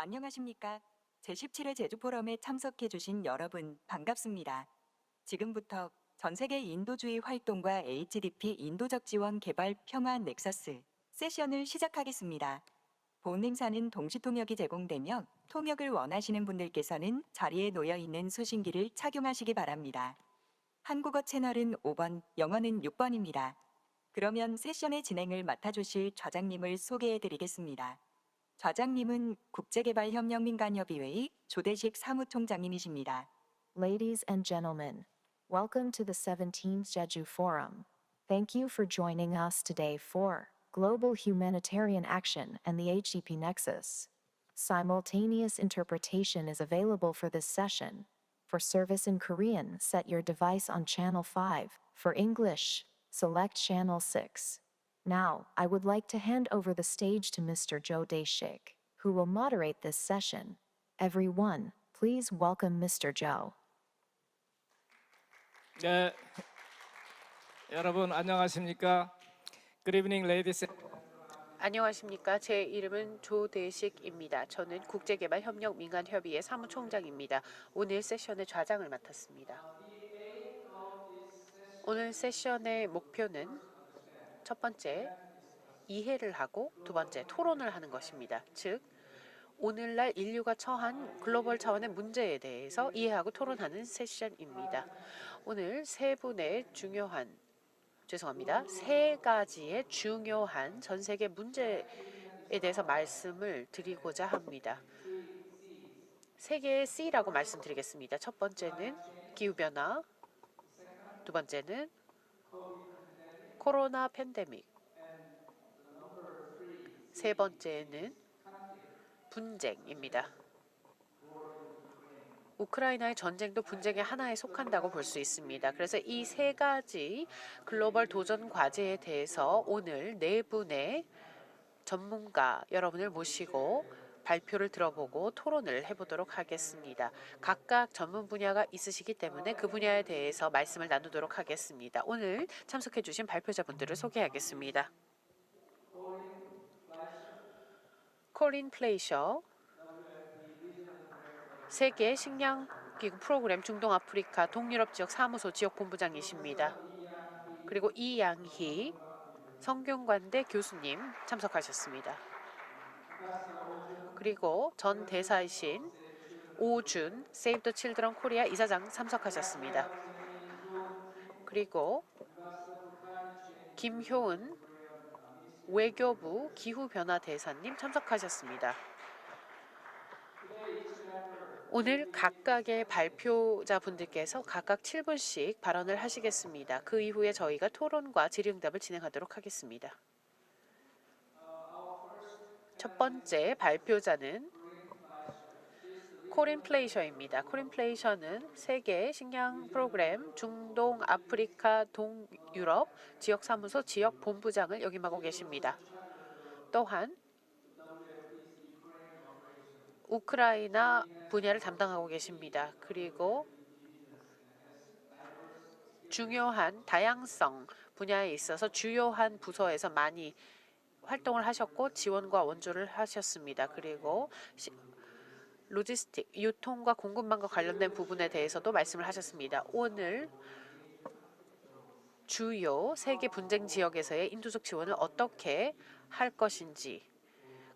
안녕하십니까? 제17회 제주포럼에 참석해주신 여러분 반갑습니다. 지금부터 전 세계 인도주의 활동과 HDP 인도적 지원 개발 평화 넥서스 세션을 시작하겠습니다. 본 행사는 동시통역이 제공되며 통역을 원하시는 분들께서는 자리에 놓여 있는 수신기를 착용하시기 바랍니다. 한국어 채널은 5번, 영어는 6번입니다. 그러면 세션의 진행을 맡아주실 좌장님을 소개해드리겠습니다. 좌장님은 국제개발협력민간협의회의 조대식 사무총장님이십니다. Ladies and gentlemen, welcome to the 17th Jeju Forum. Thank you for joining us today for Global Humanitarian Action and the HDP Nexus. Simultaneous interpretation is available for this session. For service in Korean, set your device on channel 5. For English, select channel 6. Now, I would like to hand over the stage to Mr. Jo Dae-shik, who will moderate this session. Everyone, please welcome Mr. Jo. 네, 여러분 안녕하십니까? Good evening, ladies. 안녕하십니까. 제 이름은 조대식입니다. 저는 국제개발협력민간협의회 사무총장입니다. 오늘 세션의 좌장을 맡았습니다. 오늘 세션의 목표는 첫 번째, 이해를 하고 두 번째, 토론을 하는 것입니다. 즉, 오늘날 인류가 처한 글로벌 차원의 문제에 대해서 이해하고 토론하는 세션입니다. 오늘 세 가지의 중요한 전 세계 문제에 대해서 말씀을 드리고자 합니다. 세 개의 C라고 말씀드리겠습니다. 첫 번째는 기후변화, 두 번째는 코로나 팬데믹, 세 번째는 분쟁입니다. 우크라이나의 전쟁도 분쟁의 하나에 속한다고 볼 수 있습니다. 그래서 이 세 가지 글로벌 도전 과제에 대해서 오늘 네 분의 전문가 여러분을 모시고 발표를 들어보고 토론을 해보도록 하겠습니다. 각각 전문 분야가 있으시기 때문에 그 분야에 대해서 말씀을 나누도록 하겠습니다. 오늘 참석해주신 발표자분들을 소개하겠습니다. 코린 플레이셔, 세계 식량기구 프로그램 중동 아프리카 동유럽 지역 사무소 지역 본부장이십니다. 그리고 이양희 성균관대 교수님 참석하셨습니다. 그리고 전 대사이신 오준 Save the Children Korea 이사장 참석하셨습니다. 그리고 김효은 외교부 기후변화 대사님 참석하셨습니다. 오늘 각각의 발표자분들께서 각각 7분씩 발언을 하시겠습니다. 그 이후에 저희가 토론과 질의응답을 진행하도록 하겠습니다. 첫 번째 발표자는 코린 플레이셔입니다. 코린 플레이셔는 세계 식량 프로그램 중동 아프리카 동유럽 지역사무소 지역 본부장을 역임하고 계십니다. 또한 우크라이나 분야를 담당하고 계십니다. 그리고 중요한 다양성 분야에 있어서 주요한 부서에서 많이 활동을 하셨고 지원과 원조를 하셨습니다. 그리고 로지스틱, 유통과 공급망과 관련된 부분에 대해서도 말씀을 하셨습니다. 오늘 주요 세계 분쟁 지역에서의 인도적 지원을 어떻게 할 것인지,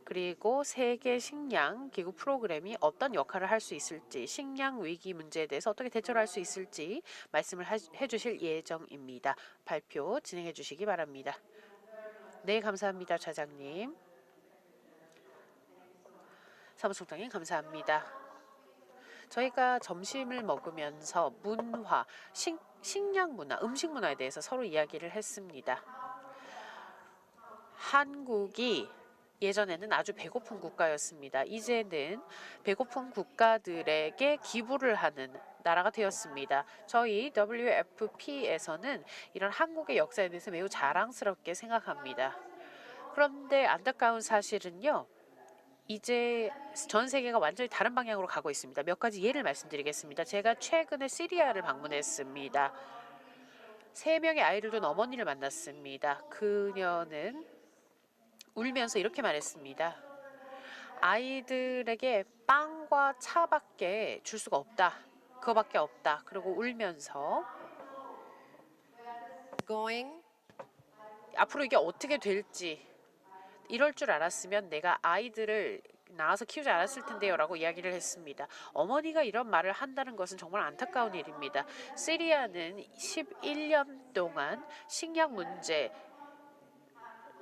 그리고 세계 식량 기구 프로그램이 어떤 역할을 할 수 있을지, 식량 위기 문제에 대해서 어떻게 대처를 할 수 있을지 말씀을 해주실 예정입니다. 발표 진행해 주시기 바랍니다. 네, 감사합니다. 좌장님. 사무총장님 감사합니다. 저희가 점심을 먹으면서 문화, 식량 문화, 음식 문화에 대해서 서로 이야기를 했습니다. 한국이 예전에는 아주 배고픈 국가였습니다. 이제는 배고픈 국가들에게 기부를 하는 나라가 되었습니다. 저희 WFP에서는 이런 한국의 역사에 대해서 매우 자랑스럽게 생각합니다. 그런데 안타까운 사실은요, 이제 전 세계가 완전히 다른 방향으로 가고 있습니다. 몇 가지 예를 말씀드리겠습니다. 제가 최근에 시리아를 방문했습니다. 3명의 아이를 둔 어머니를 만났습니다. 그녀는 울면서 이렇게 말했습니다. 아이들에게 빵과 차밖에 줄 수가 없다. 그거밖에 없다. 그리고 울면서 going 앞으로 이게 어떻게 될지 이럴 줄 알았으면 내가 아이들을 낳아서 키우지 않았을 텐데요 라고 이야기를 했습니다. 어머니가 이런 말을 한다는 것은 정말 안타까운 일입니다. 시리아는 11년 동안 식량 문제로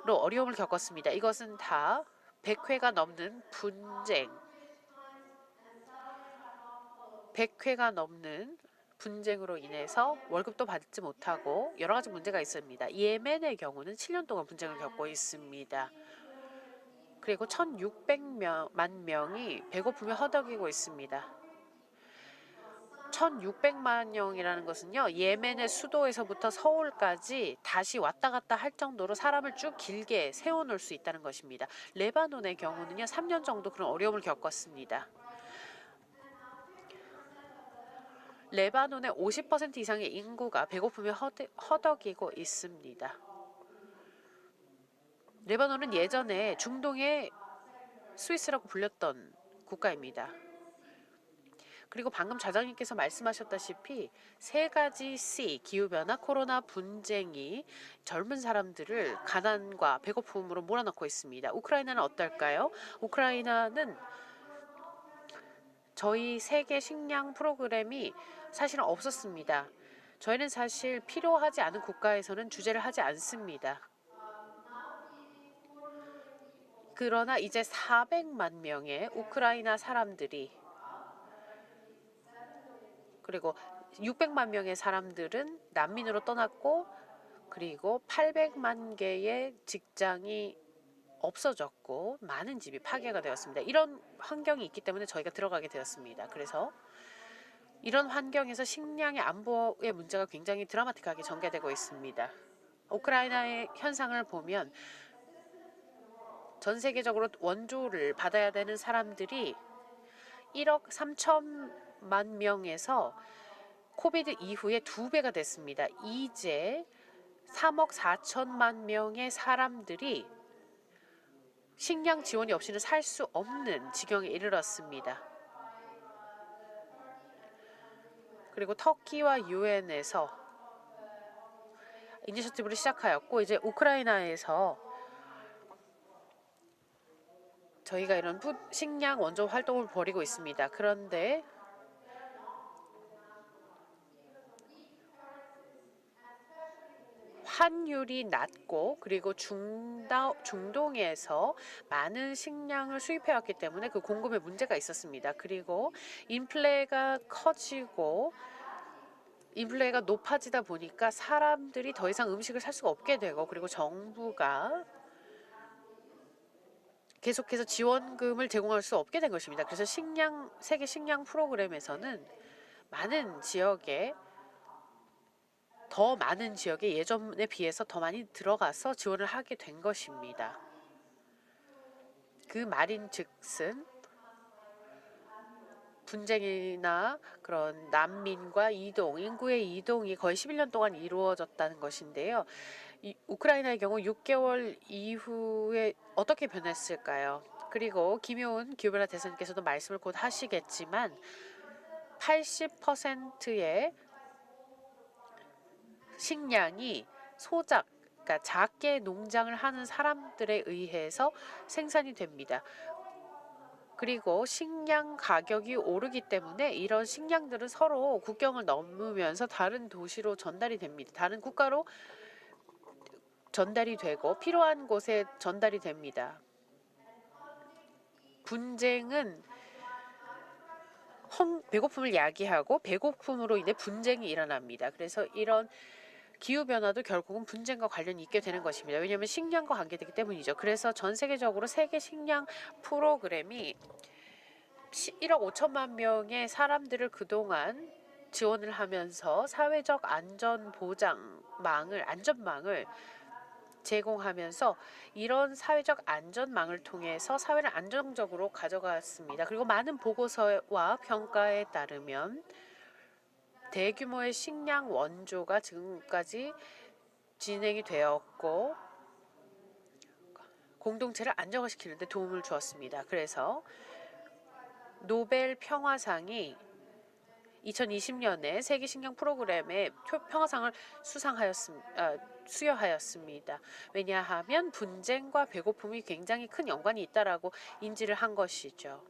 어려움을 겪었습니다. 이것은 다 100회가 넘는 분쟁, 100회가 넘는 분쟁으로 인해서 월급도 받지 못하고 여러 가지 문제가 있습니다. 예멘의 경우는 7년 동안 분쟁을 겪고 있습니다. 그리고 1,600만 명이 배고픔에 허덕이고 있습니다. 1,600만 명이라는 것은요, 예멘의 수도에서부터 서울까지 다시 왔다 갔다 할 정도로 사람을 쭉 길게 세워놓을 수 있다는 것입니다. 레바논의 경우는요, 3년 정도 그런 어려움을 겪었습니다. 레바논의 50% 이상의 인구가 배고픔에 허덕이고 있습니다. 레바논은 예전에 중동의 스위스라고 불렸던 국가입니다. 그리고 방금 좌장님께서 말씀하셨다시피 세 가지 C, 기후변화, 코로나, 분쟁이 젊은 사람들을 가난과 배고픔으로 몰아넣고 있습니다. 우크라이나는 어떨까요? 우크라이나는 저희 세계 식량 프로그램이 사실은 없었습니다. 저희는 사실 필요하지 않은 국가에서는 주재를 하지 않습니다. 그러나 이제 400만 명의 우크라이나 사람들이 그리고 600만 명의 사람들은 난민으로 떠났고 그리고 800만 개의 직장이 없어졌고 많은 집이 파괴가 되었습니다. 이런 환경이 있기 때문에 저희가 들어가게 되었습니다. 그래서 이런 환경에서 식량의 안보의 문제가 굉장히 드라마틱하게 전개되고 있습니다. 우크라이나의 현상을 보면 전 세계적으로 원조를 받아야 되는 사람들이 1억 3천만 명에서 코비드 이후에 2배가 됐습니다. 이제 3억 4천만 명의 사람들이 식량 지원이 없이는 살 수 없는 지경에 이르렀습니다. 그리고 터키와 유엔에서 이니셔티브를 시작하였고 이제 우크라이나에서 저희가 이런 식량 원조 활동을 벌이고 있습니다. 그런데 환율이 낮고 그리고 중동에서 많은 식량을 수입해왔기 때문에 그 공급에 문제가 있었습니다. 그리고 인플레가 커지고 인플레가 높아지다 보니까 사람들이 더 이상 음식을 살 수가 없게 되고 그리고 정부가 계속해서 지원금을 제공할 수 없게 된 것입니다. 그래서 세계 식량 프로그램에서는 더 많은 지역에 예전에 비해서 더 많이 들어가서 지원을 하게 된 것입니다. 그 말인즉슨 분쟁이나 그런 난민과 인구의 이동이 거의 11년 동안 이루어졌다는 것인데요. 우크라이나의 경우 6개월 이후에 어떻게 변했을까요? 그리고 김효은 기후변화 대사님께서도 말씀을 곧 하시겠지만 80%의 식량이 그러니까 작게 농장을 하는 사람들에 의해서 생산이 됩니다. 그리고 식량 가격이 오르기 때문에 이런 식량들은 서로 국경을 넘으면서 다른 도시로 전달이 됩니다. 다른 국가로 전달이 되고 필요한 곳에 전달이 됩니다. 분쟁은 배고픔을 야기하고 배고픔으로 인해 분쟁이 일어납니다. 그래서 이런 기후변화도 결국은 분쟁과 관련이 있게 되는 것입니다. 왜냐하면 식량과 관계되기 때문이죠. 그래서 전 세계적으로 세계 식량 프로그램이 1억 5천만 명의 사람들을 그동안 지원을 하면서 사회적 안전망을 제공하면서 이런 사회적 안전망을 통해서 사회를 안정적으로 가져갔습니다. 그리고 많은 보고서와 평가에 따르면 대규모의 식량 원조가 지금까지 진행이 되었고 공동체를 안정화시키는 데 도움을 주었습니다. 그래서 노벨 평화상이 2020년에 세계 식량 프로그램의 평화상을 수여하였습니다. 왜냐하면 분쟁과 배고픔이 굉장히 큰 연관이 있다라고 인지를 한 것이죠.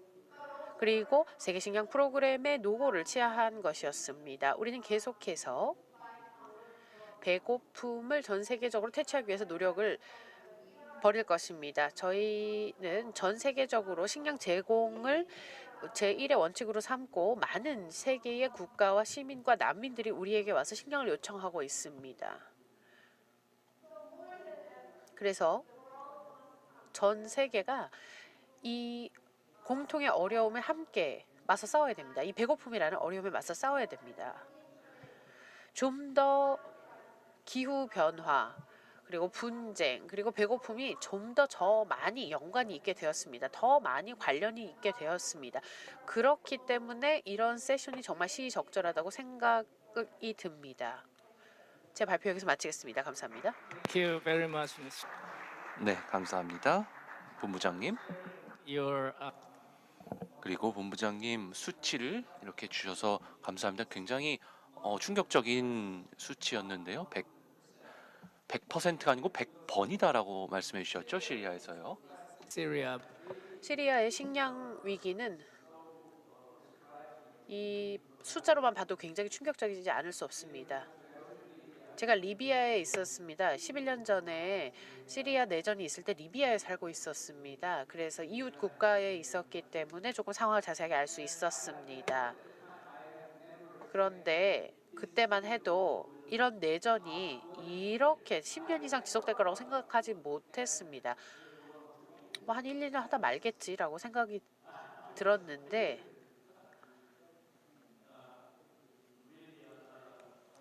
그리고 세계 식량 프로그램의 노고를 취하한 것이었습니다. 우리는 계속해서 배고픔을 전 세계적으로 퇴치하기 위해서 노력을 벌일 것입니다. 저희는 전 세계적으로 식량 제공을 제1의 원칙으로 삼고 많은 세계의 국가와 시민과 난민들이 우리에게 와서 식량을 요청하고 있습니다. 그래서 전 세계가 이 공통의 어려움에 함께 맞서 싸워야 됩니다. 이 배고픔이라는 어려움에 맞서 싸워야 됩니다. 좀 더 기후 변화, 그리고 분쟁, 그리고 배고픔이 좀 더 많이 연관이 있게 되었습니다. 더 많이 관련이 있게 되었습니다. 그렇기 때문에 이런 세션이 정말 시의적절하다고 생각이 듭니다. 제 발표 여기서 마치겠습니다. 감사합니다. Thank you very much, Mr. 네, 감사합니다. 본부장님. Your 그리고 본부장님 수치를 이렇게 주셔서 감사합니다. 굉장히 충격적인 수치였는데요. 100%가 아니고 100번이다라고 말씀해 주셨죠, 시리아에서요. Syria. 시리아의 식량 위기는 이 숫자로만 봐도 굉장히 충격적이지 않을 수 없습니다. 제가 리비아에 있었습니다. 11년 전에 시리아 내전이 있을 때 리비아에 살고 있었습니다. 그래서 이웃 국가에 있었기 때문에 조금 상황을 자세하게 알 수 있었습니다. 그런데 그때만 해도 이런 내전이 이렇게 10년 이상 지속될 거라고 생각하지 못했습니다. 뭐 한 1, 2년 하다 말겠지라고 생각이 들었는데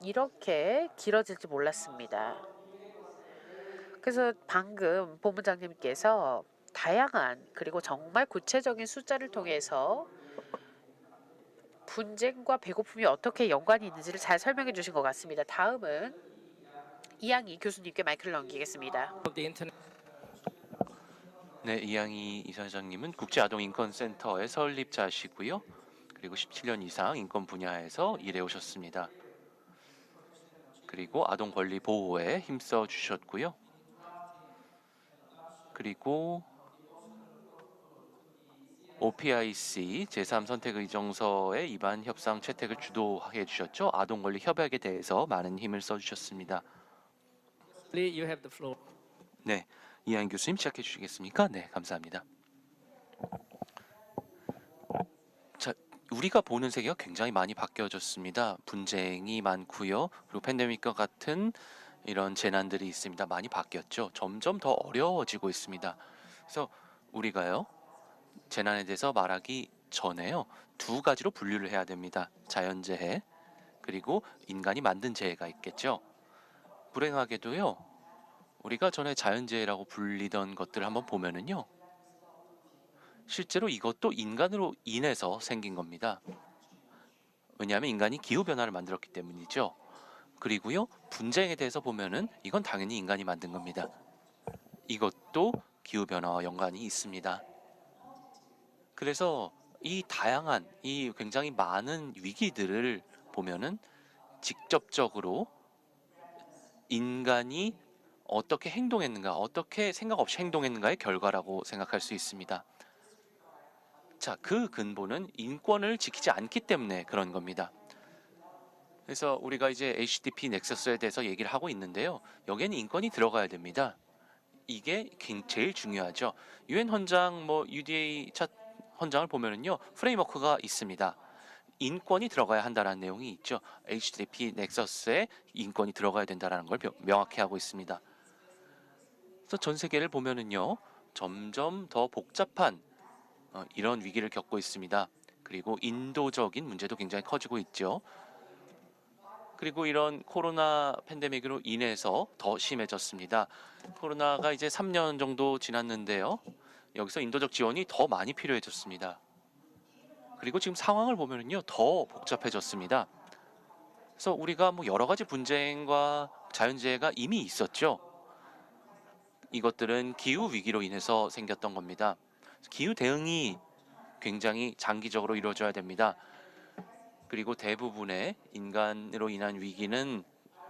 이렇게 길어질지 몰랐습니다. 그래서 방금 본부장님께서 다양한 그리고 정말 구체적인 숫자를 통해서 분쟁과 배고픔이 어떻게 연관이 있는지를 잘 설명해 주신 것 같습니다. 다음은 이양희 교수님께 마이크를 넘기겠습니다. Of the internet. 네, 이양희 이사장님은 국제아동인권센터의 설립자시고요. 그리고 17년 이상 인권 분야에서 일해 오셨습니다. 그리고 아동 권리 보호에 힘써 주셨고요. 그리고 OPIC 제3선택의정서의 입안 협상 채택을 주도해 주셨죠. 아동 권리 협약에 대해서 많은 힘을 써 주셨습니다. You have the floor. 네, 이양희 교수님 시작해 주시겠습니까? 네, 감사합니다. 자, 우리가 보는 세계가 굉장히 많이 바뀌어졌습니다. 분쟁이 많고요. 그리고 팬데믹과 같은 이런 재난들이 있습니다. 많이 바뀌었죠. 점점 더 어려워지고 있습니다. 그래서 우리가요, 재난에 대해서 말하기 전에요, 두 가지로 분류를 해야 됩니다. 자연재해, 그리고 인간이 만든 재해가 있겠죠. 불행하게도요, 우리가 전에 자연재해라고 불리던 것들을 한번 보면은요, 실제로 이것도 인간으로 인해서 생긴 겁니다. 왜냐하면 인간이 기후변화를 만들었기 때문이죠. 그리고요, 분쟁에 대해서 보면은 이건 당연히 인간이 만든 겁니다. 이것도 기후변화와 연관이 있습니다. 그래서 이 다양한, 이 굉장히 많은 위기들을 보면은 직접적으로 인간이 어떻게 행동했는가, 어떻게 생각 없이 행동했는가의 결과라고 생각할 수 있습니다. 자, 그 근본은 인권을 지키지 않기 때문에 그런 겁니다. 그래서 우리가 이제 HDP 넥서스에 대해서 얘기를 하고 있는데요. 여기에는 인권이 들어가야 됩니다. 이게 제일 중요하죠. UN 헌장, UDA 헌장을 보면은요, 프레임워크가 있습니다. 인권이 들어가야 한다라는 내용이 있죠. HDP 넥서스에 인권이 들어가야 된다라는 걸 명확히 하고 있습니다. 그래서 전 세계를 보면은요, 점점 더 복잡한 이런 위기를 겪고 있습니다. 그리고 인도적인 문제도 굉장히 커지고 있죠. 그리고 이런 코로나 팬데믹으로 인해서 더 심해졌습니다. 코로나가 이제 3년 정도 지났는데요. 여기서 인도적 지원이 더 많이 필요해졌습니다. 그리고 지금 상황을 보면은요, 더 복잡해졌습니다. 그래서 우리가 여러 가지 분쟁과 자연재해가 이미 있었죠. 이것들은 기후 위기로 인해서 생겼던 겁니다. 기후 대응이 굉장히 장기적으로 이루어져야 됩니다. 그리고 대부분의 인간으로 인한 위기는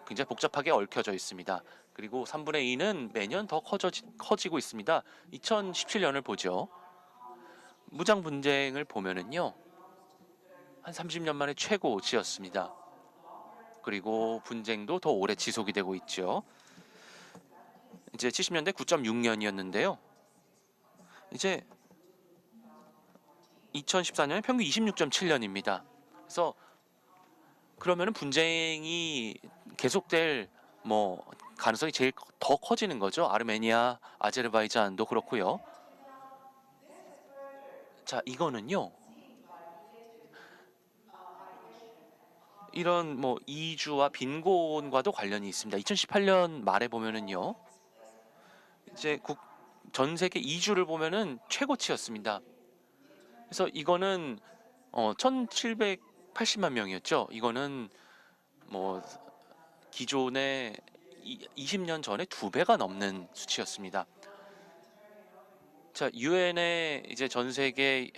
굉장히 복잡하게 얽혀져 있습니다. 그리고 3분의 2는 매년 더 커지고 있습니다. 2017년을 보죠. 무장 분쟁을 보면은요, 한 30년 만에 최고치였습니다. 그리고 분쟁도 더 오래 지속이 되고 있죠. 이제 70년대 9.6년이었는데요. 이제 2014년에 평균 26.7년입니다. 그래서 그러면은 분쟁이 계속될 가능성이 제일 더 커지는 거죠. 아르메니아, 아제르바이잔도 그렇고요. 자, 이거는요. 이런 이주와 빈곤과도 관련이 있습니다. 2018년 말에 보면은요. 이제 전 세계 이주를 보면은 최고치였습니다. 그래서 이거는 1,780만 명이었죠. 이거는 기존의 20년 전에 2배가 넘는 수치였습니다. 자, 유엔의 이제 전 세계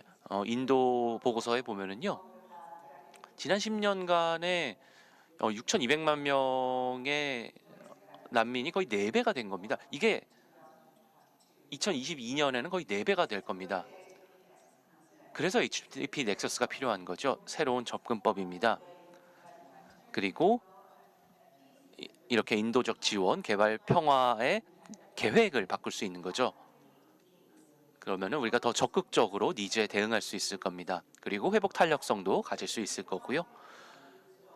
인도 보고서에 보면은요. 지난 10년간에 6,200만 명의 난민이 거의 4배가 된 겁니다. 이게 2022년에는 거의 4배가 될 겁니다. 그래서 HDP 넥서스가 필요한 거죠. 새로운 접근법입니다. 그리고 이렇게 인도적 지원, 개발, 평화의 계획을 바꿀 수 있는 거죠. 그러면은 우리가 더 적극적으로 니즈에 대응할 수 있을 겁니다. 그리고 회복 탄력성도 가질 수 있을 거고요.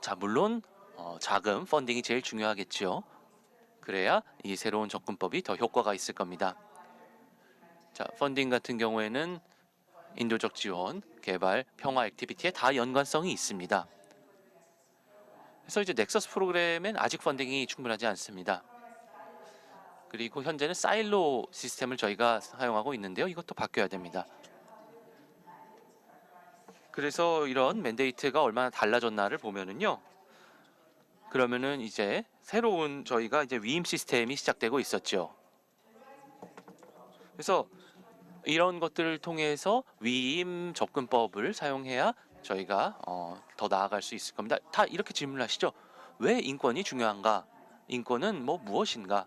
자, 물론 자금, 펀딩이 제일 중요하겠죠. 그래야 이 새로운 접근법이 더 효과가 있을 겁니다. 자, 펀딩 같은 경우에는 인도적 지원, 개발, 평화 액티비티에 다 연관성이 있습니다. 그래서 이제 넥서스 프로그램엔 아직 펀딩이 충분하지 않습니다. 그리고 현재는 사일로 시스템을 저희가 사용하고 있는데요. 이것도 바뀌어야 됩니다. 그래서 이런 맨데이트가 얼마나 달라졌나를 보면은요. 그러면은 이제 새로운 저희가 이제 위임 시스템이 시작되고 있었죠. 그래서 이런 것들을 통해서 위임 접근법을 사용해야 저희가 더 나아갈 수 있을 겁니다. 다 이렇게 질문하시죠. 왜 인권이 중요한가? 인권은 무엇인가?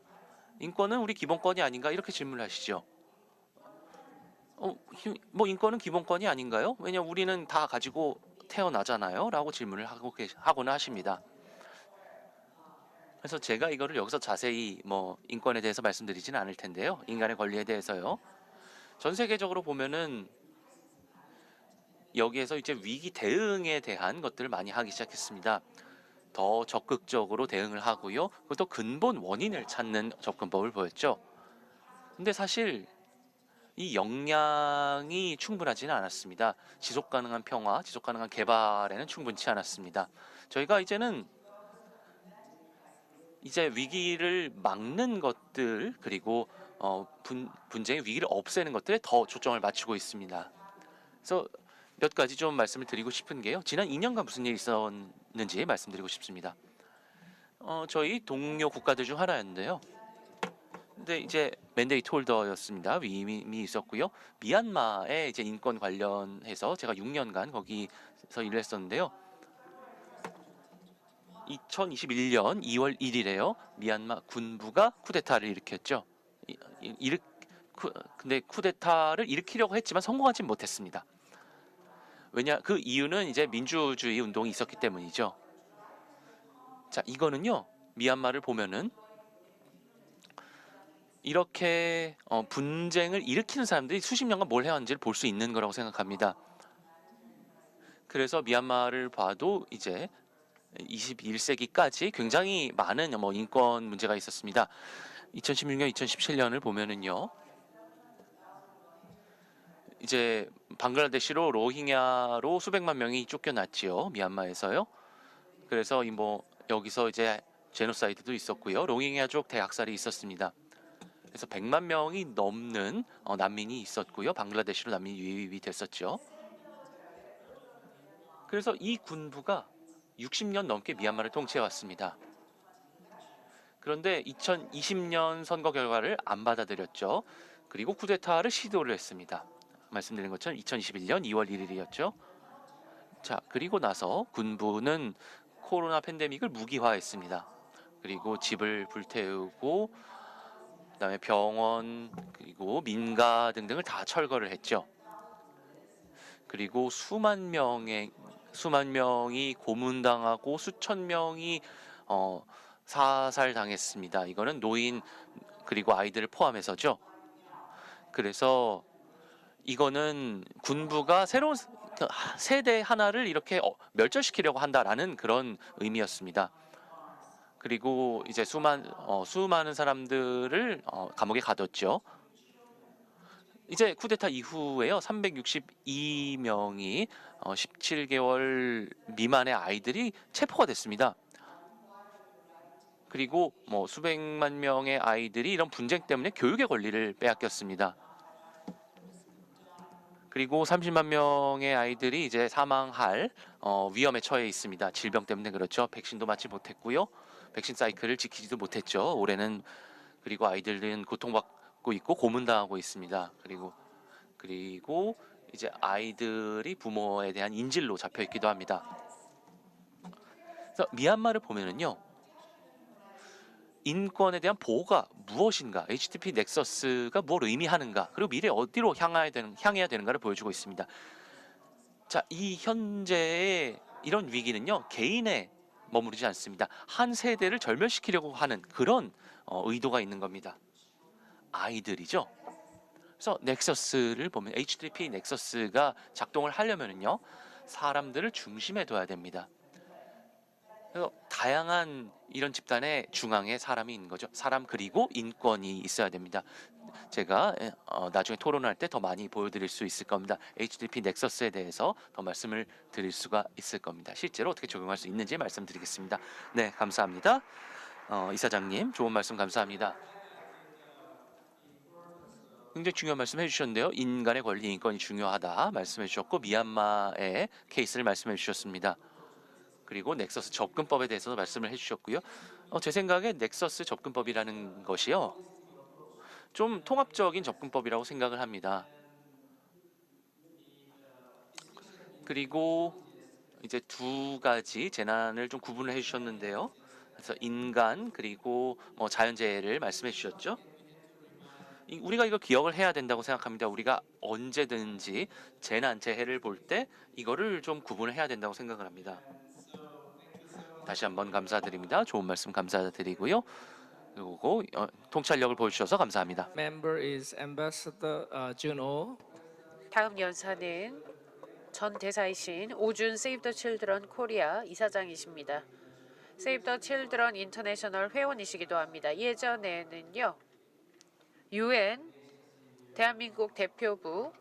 인권은 우리 기본권이 아닌가? 이렇게 질문하시죠. 인권은 기본권이 아닌가요? 왜냐면 우리는 다 가지고 태어나잖아요. 라고 질문을 하고는 하십니다. 그래서 제가 이거를 여기서 자세히 인권에 대해서 말씀드리지는 않을 텐데요. 인간의 권리에 대해서요. 전 세계적으로 보면은 여기에서 이제 위기 대응에 대한 것들을 많이 하기 시작했습니다. 더 적극적으로 대응을 하고요. 그것도 근본 원인을 찾는 접근법을 보였죠. 근데 사실 이 역량이 충분하지는 않았습니다. 지속 가능한 평화, 지속 가능한 개발에는 충분치 않았습니다. 저희가 이제는 이제 위기를 막는 것들 그리고 분쟁의 위기를 없애는 것들에 더 초점을 맞추고 있습니다. 그래서 몇 가지 좀 말씀을 드리고 싶은 게요. 지난 2년간 무슨 일이 있었는지 말씀드리고 싶습니다. 저희 동료 국가들 중 하나였는데요. 근데 이제 맨데이트 홀더였습니다. 위임이 있었고요. 미얀마의 이제 인권 관련해서 제가 6년간 거기서 일을 했었는데요. 2021년 2월 1일에요. 미얀마 군부가 쿠데타를 일으켰죠. 근데 쿠데타를 일으키려고 했지만 성공하지 못했습니다. 왜냐? 그 이유는 이제 민주주의 운동이 있었기 때문이죠. 자, 이거는요. 미얀마를 보면은 이렇게 분쟁을 일으키는 사람들이 수십 년간 뭘 해왔는지를 볼 수 있는 거라고 생각합니다. 그래서 미얀마를 봐도 이제 21세기까지 굉장히 많은 인권 문제가 있었습니다. 2016년, 2017년을 보면은요. 이제 방글라데시로 로힝야로 수백만 명이 쫓겨났지요. 미얀마에서요. 그래서 여기서 이제 제노사이드도 있었고요. 로힝야족 대학살이 있었습니다. 그래서 100만 명이 넘는 난민이 있었고요. 방글라데시로 난민이 유입이 됐었죠. 그래서 이 군부가 60년 넘게 미얀마를 통치해 왔습니다. 그런데 2020년 선거 결과를 안 받아들였죠. 그리고 쿠데타를 시도를 했습니다. 말씀드린 것처럼 2021년 2월 1일이었죠. 자, 그리고 나서 군부는 코로나 팬데믹을 무기화했습니다. 그리고 집을 불태우고 그다음에 병원 그리고 민가 등등을 다 철거를 했죠. 그리고 수만 명이 고문당하고 수천 명이 사살당했습니다. 이거는 노인 그리고 아이들을 포함해서죠. 그래서 이거는 군부가 새로운 세대 하나를 이렇게 멸절시키려고 한다라는 그런 의미였습니다. 그리고 이제 수많은 사람들을 감옥에 가뒀죠. 이제 쿠데타 이후에요. 362명이 17개월 미만의 아이들이 체포가 됐습니다. 그리고 수백만 명의 아이들이 이런 분쟁 때문에 교육의 권리를 빼앗겼습니다. 그리고 30만 명의 아이들이 이제 사망할 위험에 처해 있습니다. 질병 때문에 그렇죠. 백신도 맞지 못했고요. 백신 사이클을 지키지도 못했죠. 올해는. 그리고 아이들은 고통받고 있고 고문당하고 있습니다. 그리고 이제 아이들이 부모에 대한 인질로 잡혀 있기도 합니다. 그래서 미얀마를 보면은요. 인권에 대한 보호가 무엇인가, HDP 넥서스가 뭘 의미하는가, 그리고 미래 어디로 향해야 되는가를 보여주고 있습니다. 자, 이 현재의 이런 위기는요, 개인에 머무르지 않습니다. 한 세대를 절멸시키려고 하는 그런 의도가 있는 겁니다. 아이들이죠. 그래서 넥서스를 보면 HDP 넥서스가 작동을 하려면은요, 사람들을 중심에 둬야 됩니다. 그래서 다양한 이런 집단의 중앙에 사람이 있는 거죠. 사람 그리고 인권이 있어야 됩니다. 제가 나중에 토론할 때 더 많이 보여드릴 수 있을 겁니다. HDP 넥서스에 대해서 더 말씀을 드릴 수가 있을 겁니다. 실제로 어떻게 적용할 수 있는지 말씀드리겠습니다. 네, 감사합니다. 이사장님, 좋은 말씀 감사합니다. 굉장히 중요한 말씀 해주셨는데요. 인간의 권리, 인권이 중요하다 말씀해 주셨고, 미얀마의 케이스를 말씀해 주셨습니다. 그리고 넥서스 접근법에 대해서도 말씀을 해주셨고요. 제 생각에 넥서스 접근법이라는 것이요, 좀 통합적인 접근법이라고 생각을 합니다. 그리고 이제 두 가지 재난을 좀 구분을 해주셨는데요. 그래서 인간 그리고 자연재해를 말씀해 주셨죠. 우리가 이거 기억을 해야 된다고 생각합니다. 우리가 언제든지 재난, 재해를 볼 때 이거를 좀 구분을 해야 된다고 생각을 합니다. 다시 한번 감사드립니다. 좋은 말씀 감사드리고요. 그리고 통찰력을 보여주셔서 감사합니다. Member is Ambassador Jun-oh. 다음 연사는 전 대사이신 오준 Save the Children 코리아 이사장이십니다. Save the Children 인터내셔널 회원이시기도 합니다. 예전에는요, UN 대한민국 대표부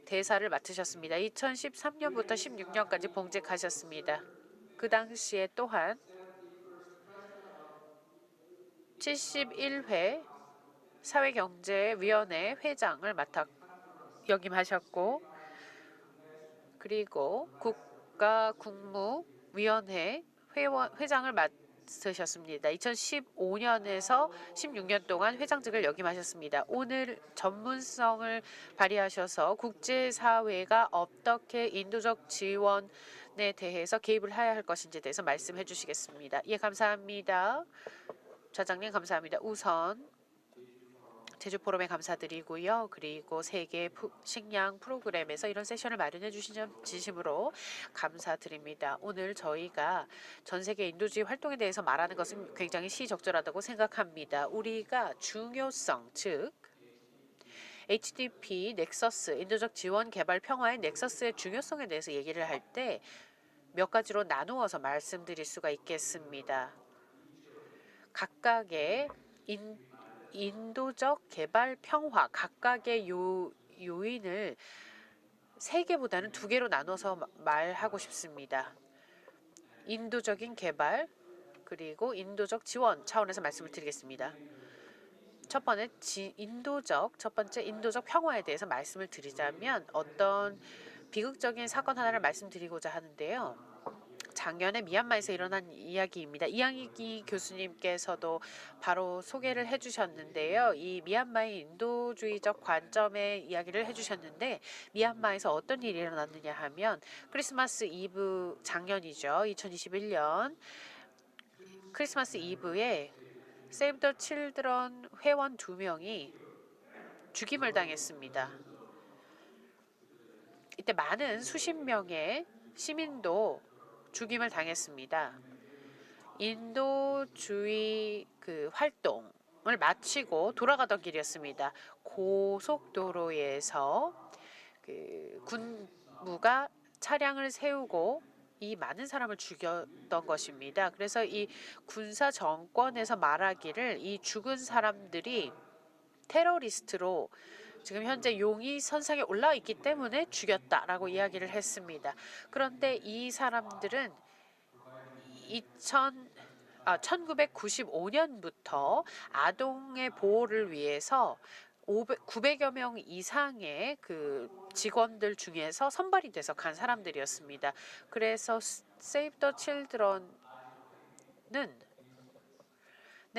대사를 맡으셨습니다. 2013년부터 16년까지 봉직하셨습니다. 그 당시에 또한 71회 사회경제위원회 회장을 역임하셨고, 그리고 국가국무위원회 회장을 맡으셨습니다. 2015년에서 16년 동안 회장직을 역임하셨습니다. 오늘 전문성을 발휘하셔서 국제사회가 어떻게 인도적 지원에 대해서 개입을 해야 할 것인지에 대해서 말씀해 주시겠습니다. 예, 감사합니다. 좌장님 감사합니다. 우선 제주 포럼에 감사드리고요. 그리고 세계 식량 프로그램에서 이런 세션을 마련해 주신 점 진심으로 감사드립니다. 오늘 저희가 전 세계 인도주의 활동에 대해서 말하는 것은 굉장히 시적절하다고 생각합니다. 우리가 중요성, 즉 HDP 넥서스, 인도적 지원 개발 평화의 넥서스의 중요성에 대해서 얘기를 할 때 몇 가지로 나누어서 말씀드릴 수가 있겠습니다. 각각의 인도적 개발 평화, 각각의 요인을 세 개보다는 두 개로 나눠서 말하고 싶습니다. 인도적인 개발 그리고 인도적 지원 차원에서 말씀을 드리겠습니다. 첫 번째 인도적 평화에 대해서 말씀을 드리자면 어떤 비극적인 사건 하나를 말씀드리고자 하는데요. 작년에 미얀마에서 일어난 이야기입니다. 이양희 교수님께서도 바로 소개를 해주셨는데요. 이 미얀마의 인도주의적 관점의 이야기를 해주셨는데 미얀마에서 어떤 일이 일어났느냐 하면 크리스마스 이브 작년이죠. 2021년 크리스마스 이브에 세이브 더 칠드런 회원 2명이 죽임을 당했습니다. 이때 많은 수십 명의 시민도 죽임을 당했습니다. 인도주의 활동을 마치고 돌아가던 길이었습니다. 고속도로에서 군부가 차량을 세우고 이 많은 사람을 죽였던 것입니다. 그래서 이 군사 정권에서 말하기를 이 죽은 사람들이 테러리스트로 지금 현재 용의 선상에 올라 있기 때문에 죽였다라고 이야기를 했습니다. 그런데 이 사람들은 1995년부터 아동의 보호를 위해서 900여 명 이상의 직원들 중에서 선발이 돼서 간 사람들이었습니다. 그래서 세이브 더 칠드런은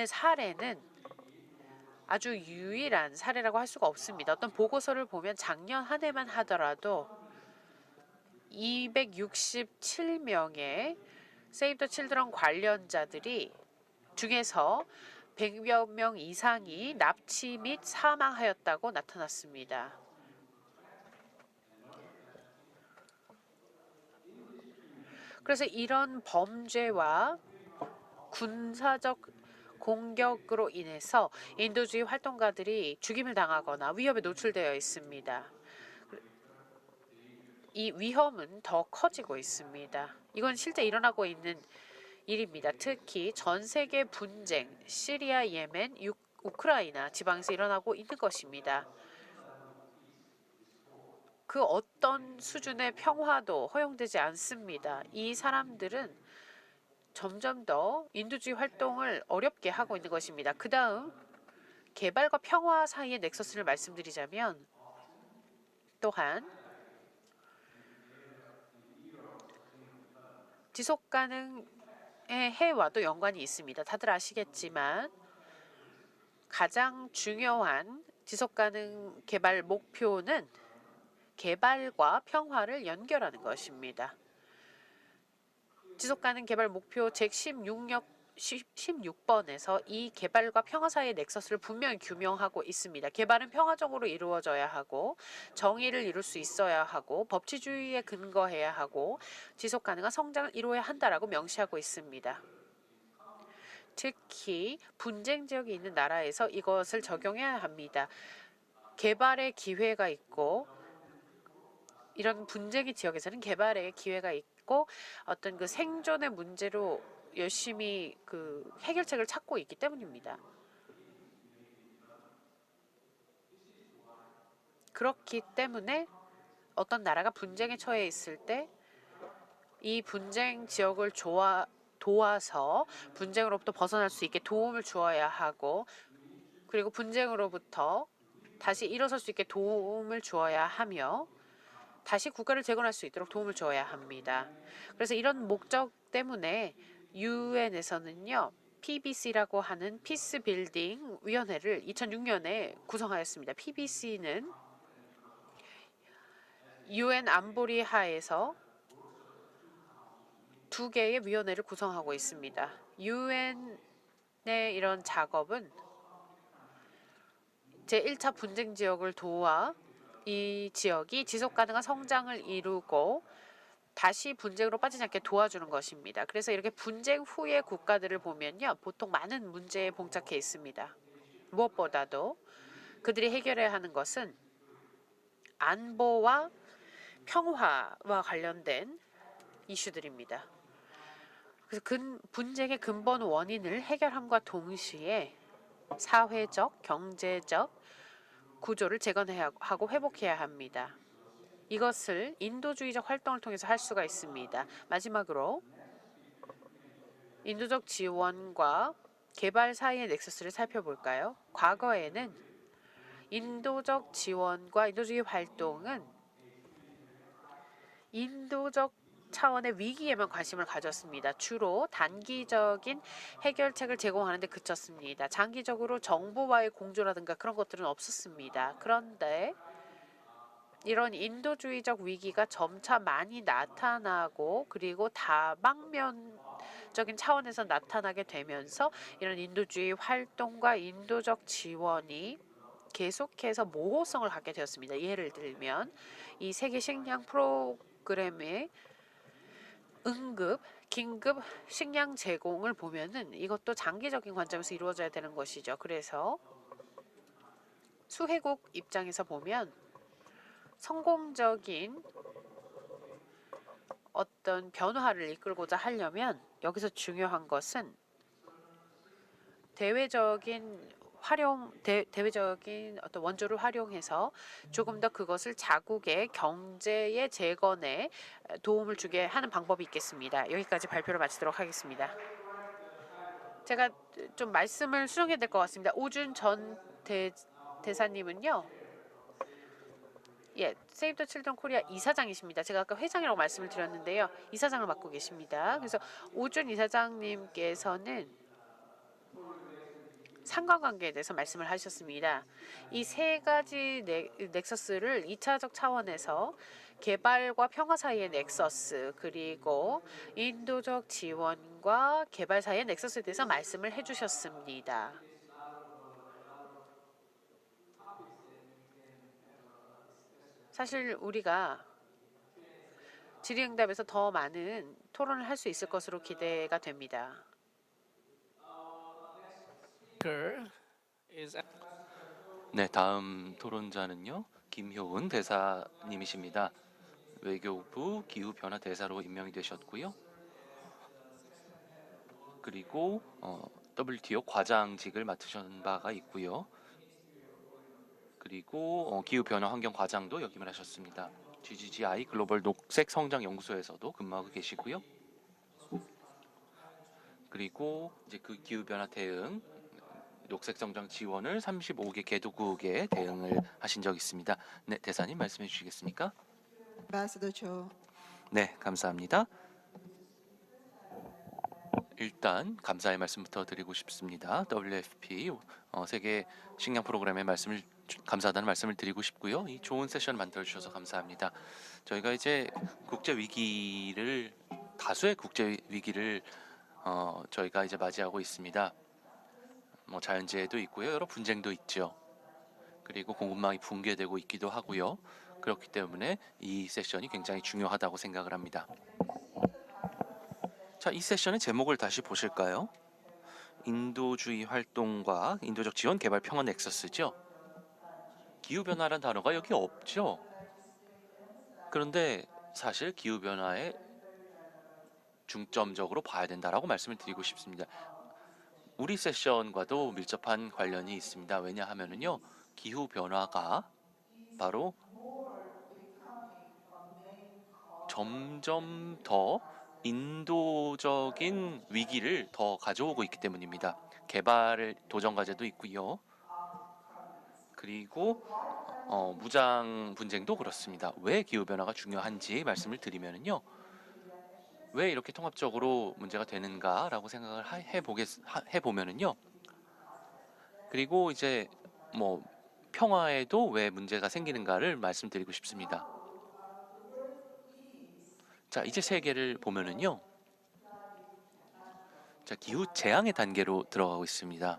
사례는 아주 유일한 사례라고 할 수가 없습니다. 어떤 보고서를 보면 작년 한 해만 하더라도 267명의 세이브 더 칠드런 관련자들이 중에서 100여 명 이상이 납치 및 사망하였다고 나타났습니다. 그래서 이런 범죄와 군사적 공격으로 인해서 인도주의 활동가들이 죽임을 당하거나 위협에 노출되어 있습니다. 이 위험은 더 커지고 있습니다. 이건 실제 일어나고 있는 일입니다. 특히 전 세계 분쟁, 시리아, 예멘, 우크라이나 지방에서 일어나고 있는 것입니다. 그 어떤 수준의 평화도 허용되지 않습니다. 이 사람들은 점점 더 인도주의 활동을 어렵게 하고 있는 것입니다. 그 다음 개발과 평화 사이의 넥서스를 말씀드리자면 또한 지속가능의 해와도 연관이 있습니다. 다들 아시겠지만 가장 중요한 지속가능 개발 목표는 개발과 평화를 연결하는 것입니다. 지속가능 개발 목표 제16번에서 이 개발과 평화 사이의 넥서스를 분명히 규명하고 있습니다. 개발은 평화적으로 이루어져야 하고 정의를 이룰 수 있어야 하고 법치주의에 근거해야 하고 지속가능한 성장을 이루어야 한다라고 명시하고 있습니다. 특히 분쟁 지역이 있는 나라에서 이것을 적용해야 합니다. 개발의 기회가 있고 이런 분쟁의 지역에서는 개발의 기회가 있고 어떤 생존의 문제로 열심히 해결책을 찾고 있기 때문입니다. 그렇기 때문에 어떤 나라가 분쟁에 처해 있을 때 이 분쟁 지역을 도와서 분쟁으로부터 벗어날 수 있게 도움을 주어야 하고 그리고 분쟁으로부터 다시 일어설 수 있게 도움을 주어야 하며 다시 국가를 재건할 수 있도록 도움을 줘야 합니다. 그래서 이런 목적 때문에 유엔에서는요. PBC라고 하는 피스 빌딩 위원회를 2006년에 구성하였습니다. PBC는 유엔 안보리 하에서 2개의 위원회를 구성하고 있습니다. 유엔의 이런 작업은 제1차 분쟁 지역을 도와 이 지역이 지속가능한 성장을 이루고 다시 분쟁으로 빠지지 않게 도와주는 것입니다. 그래서 이렇게 분쟁 후의 국가들을 보면요. 보통 많은 문제에 봉착해 있습니다. 무엇보다도 그들이 해결해야 하는 것은 안보와 평화와 관련된 이슈들입니다. 그래서 분쟁의 근본 원인을 해결함과 동시에 사회적, 경제적 구조를 재건해야 하고 회복해야 합니다. 이것을 인도주의적 활동을 통해서 할 수가 있습니다. 마지막으로 인도적 지원과 개발 사이의 넥서스를 살펴볼까요? 과거에는 인도적 지원과 인도주의 활동은 인도적 차원의 위기에만 관심을 가졌습니다. 주로 단기적인 해결책을 제공하는 데 그쳤습니다. 장기적으로 정부와의 공조라든가 그런 것들은 없었습니다. 그런데 이런 인도주의적 위기가 점차 많이 나타나고 그리고 다방면적인 차원에서 나타나게 되면서 이런 인도주의 활동과 인도적 지원이 계속해서 모호성을 갖게 되었습니다. 예를 들면 이 세계 식량 프로그램의 응급, 긴급 식량 제공을 보면은 이것도 장기적인 관점에서 이루어져야 되는 것이죠. 그래서 수혜국 입장에서 보면 성공적인 어떤 변화를 이끌고자 하려면 여기서 중요한 것은 대외적인 어떤 원조를 활용해서 조금 더 그것을 자국의 경제의 재건에 도움을 주게 하는 방법이 있겠습니다. 여기까지 발표를 마치도록 하겠습니다. 제가 좀 말씀을 수정해야 될 것 같습니다. 오준 전 대사님은요. 예, 세이브 더 칠드런 코리아 이사장이십니다. 제가 아까 회장이라고 말씀을 드렸는데요. 이사장을 맡고 계십니다. 그래서 오준 이사장님께서는 상관관계에 대해서 말씀을 하셨습니다. 이 세 가지 넥서스를 2차적 차원에서 개발과 평화 사이의 넥서스 그리고 인도적 지원과 개발 사이의 넥서스에 대해서 말씀을 해주셨습니다. 사실 우리가 질의응답에서 더 많은 토론을 할 수 있을 것으로 기대가 됩니다. Speaker is 네, 다음 토론자는요. 김효은 대사님이십니다. 외교부 기후변화 대사로 임명이 되셨고요. 그리고 WTO 과장직을 맡으신 바가 있고요. 그리고 기후변화 환경 과장도 역임을 하셨습니다. GGGI 글로벌 녹색 성장 연구소에서도 근무하고 계시고요. 그리고 이제 그 기후변화 대응 녹색 성장 지원을 35개 개도국에 대응을 하신 적이 있습니다. 네, 대사님 말씀해 주시겠습니까? Ambassador Cho, 네, 감사합니다. 일단 감사의 말씀부터 드리고 싶습니다. WFP 세계 식량 프로그램의 감사하다는 말씀을 드리고 싶고요. 이 좋은 세션 만들어 주셔서 감사합니다. 저희가 이제 다수의 국제 위기를 저희가 이제 맞이하고 있습니다. 뭐 자연재해도 있고요, 여러 분쟁도 있죠. 그리고 공급망이 붕괴되고 있기도 하고요. 그렇기 때문에 이 세션이 굉장히 중요하다고 생각을 합니다. 자, 이 세션의 제목을 다시 보실까요? 인도주의 활동과 인도적 지원 개발 평화 넥서스죠. 기후변화란 단어가 여기 없죠. 그런데 사실 기후변화에 중점적으로 봐야 된다라고 말씀을 드리고 싶습니다. 우리 세션과도 밀접한 관련이 있습니다. 왜냐하면은요, 기후변화가 바로 점점 더 인도적인 위기를 더 가져오고 있기 때문입니다. 개발 도전 과제도 있고요. 그리고 무장 분쟁도 그렇습니다. 왜 기후변화가 중요한지 말씀을 드리면은요. 왜 이렇게 통합적으로 문제가 되는가라고 생각을 해보면은요. 그리고 이제 뭐 평화에도 왜 문제가 생기는가를 말씀드리고 싶습니다. 자, 이제 세계를 보면은요. 자, 기후 재앙의 단계로 들어가고 있습니다.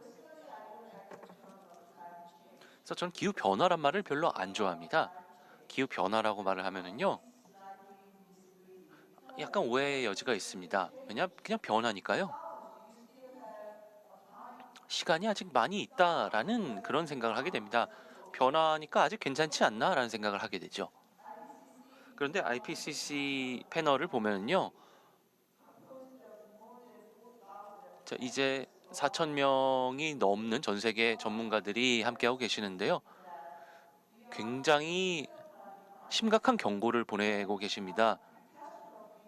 그래서 저는 기후 변화란 말을 별로 안 좋아합니다. 기후 변화라고 말을 하면은요. 약간 오해의 여지가 있습니다. 그냥 변화니까요. 시간이 아직 많이 있다라는 그런 생각을 하게 됩니다. 변화니까 아직 괜찮지 않나라는 생각을 하게 되죠. 그런데 IPCC 패널을 보면요, 자, 이제 4,000명이 넘는 전 세계 전문가들이 함께하고 계시는데요. 굉장히 심각한 경고를 보내고 계십니다.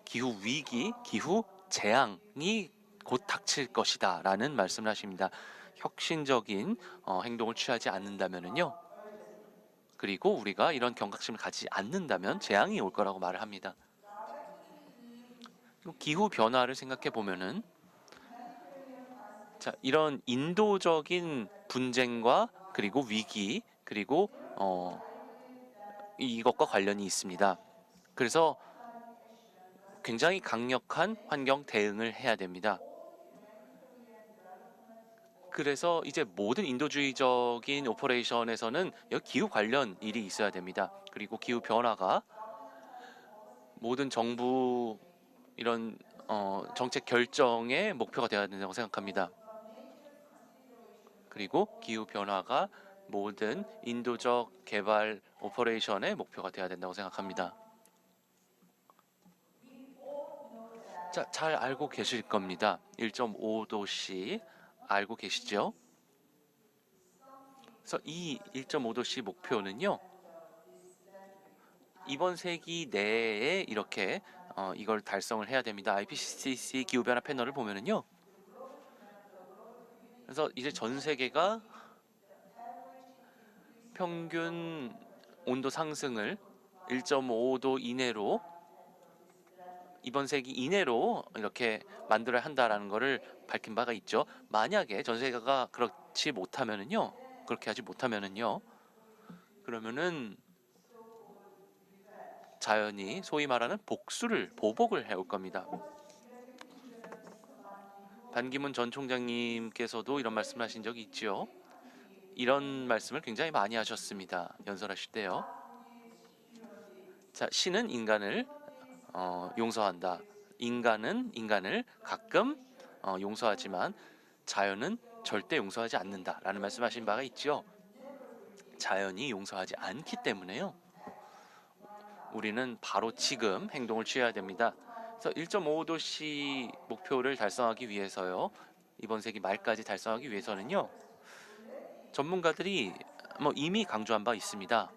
기후 위기, 기후 재앙이 곧 닥칠 것이다 라는 말씀을 하십니다. 혁신적인 행동을 취하지 않는다면요, 그리고 우리가 이런 경각심을 가지지 않는다면 재앙이 올 거라고 말을 합니다. 기후 변화를 생각해 보면은 자, 이런 인도적인 분쟁과 그리고 위기 그리고 이것과 관련이 있습니다. 그래서 굉장히 강력한 환경 대응을 해야 됩니다. 그래서 이제 모든 인도주의적인 오퍼레이션에서는 여기 기후 관련 일이 있어야 됩니다. 그리고 기후 변화가 모든 정부 이런 정책 결정의 목표가 되어야 된다고 생각합니다. 그리고 기후 변화가 모든 인도적 개발 오퍼레이션의 목표가 되어야 된다고 생각합니다. 자, 잘 알고 계실 겁니다. 1.5도씨 알고 계시죠? 그래서 이 1.5도씨 목표는요. 이번 세기 내에 이렇게 이걸 달성을 해야 됩니다. IPCC 기후변화 패널을 보면은요. 그래서 이제 전 세계가 평균 온도 상승을 1.5도 이내로 이번 세기 이내로 이렇게 만들어야 한다라는 것을 밝힌 바가 있죠. 만약에 전 세계가 그렇게 하지 못하면은요, 그러면은 자연이 소위 말하는 보복을 해올 겁니다. 반기문 전 총장님께서도 이런 말씀을 하신 적이 있지요. 이런 말씀을 굉장히 많이 하셨습니다. 연설하실 때요. 자, 신은 인간을 용서한다. 인간은 인간을 가끔 용서하지만 자연은 절대 용서하지 않는다라는 말씀하신 바가 있죠. 자연이 용서하지 않기 때문에요. 우리는 바로 지금 행동을 취해야 됩니다. 그래서 1.5도씨 목표를 달성하기 위해서요. 이번 세기 말까지 달성하기 위해서는요. 전문가들이 이미 강조한 바 있습니다.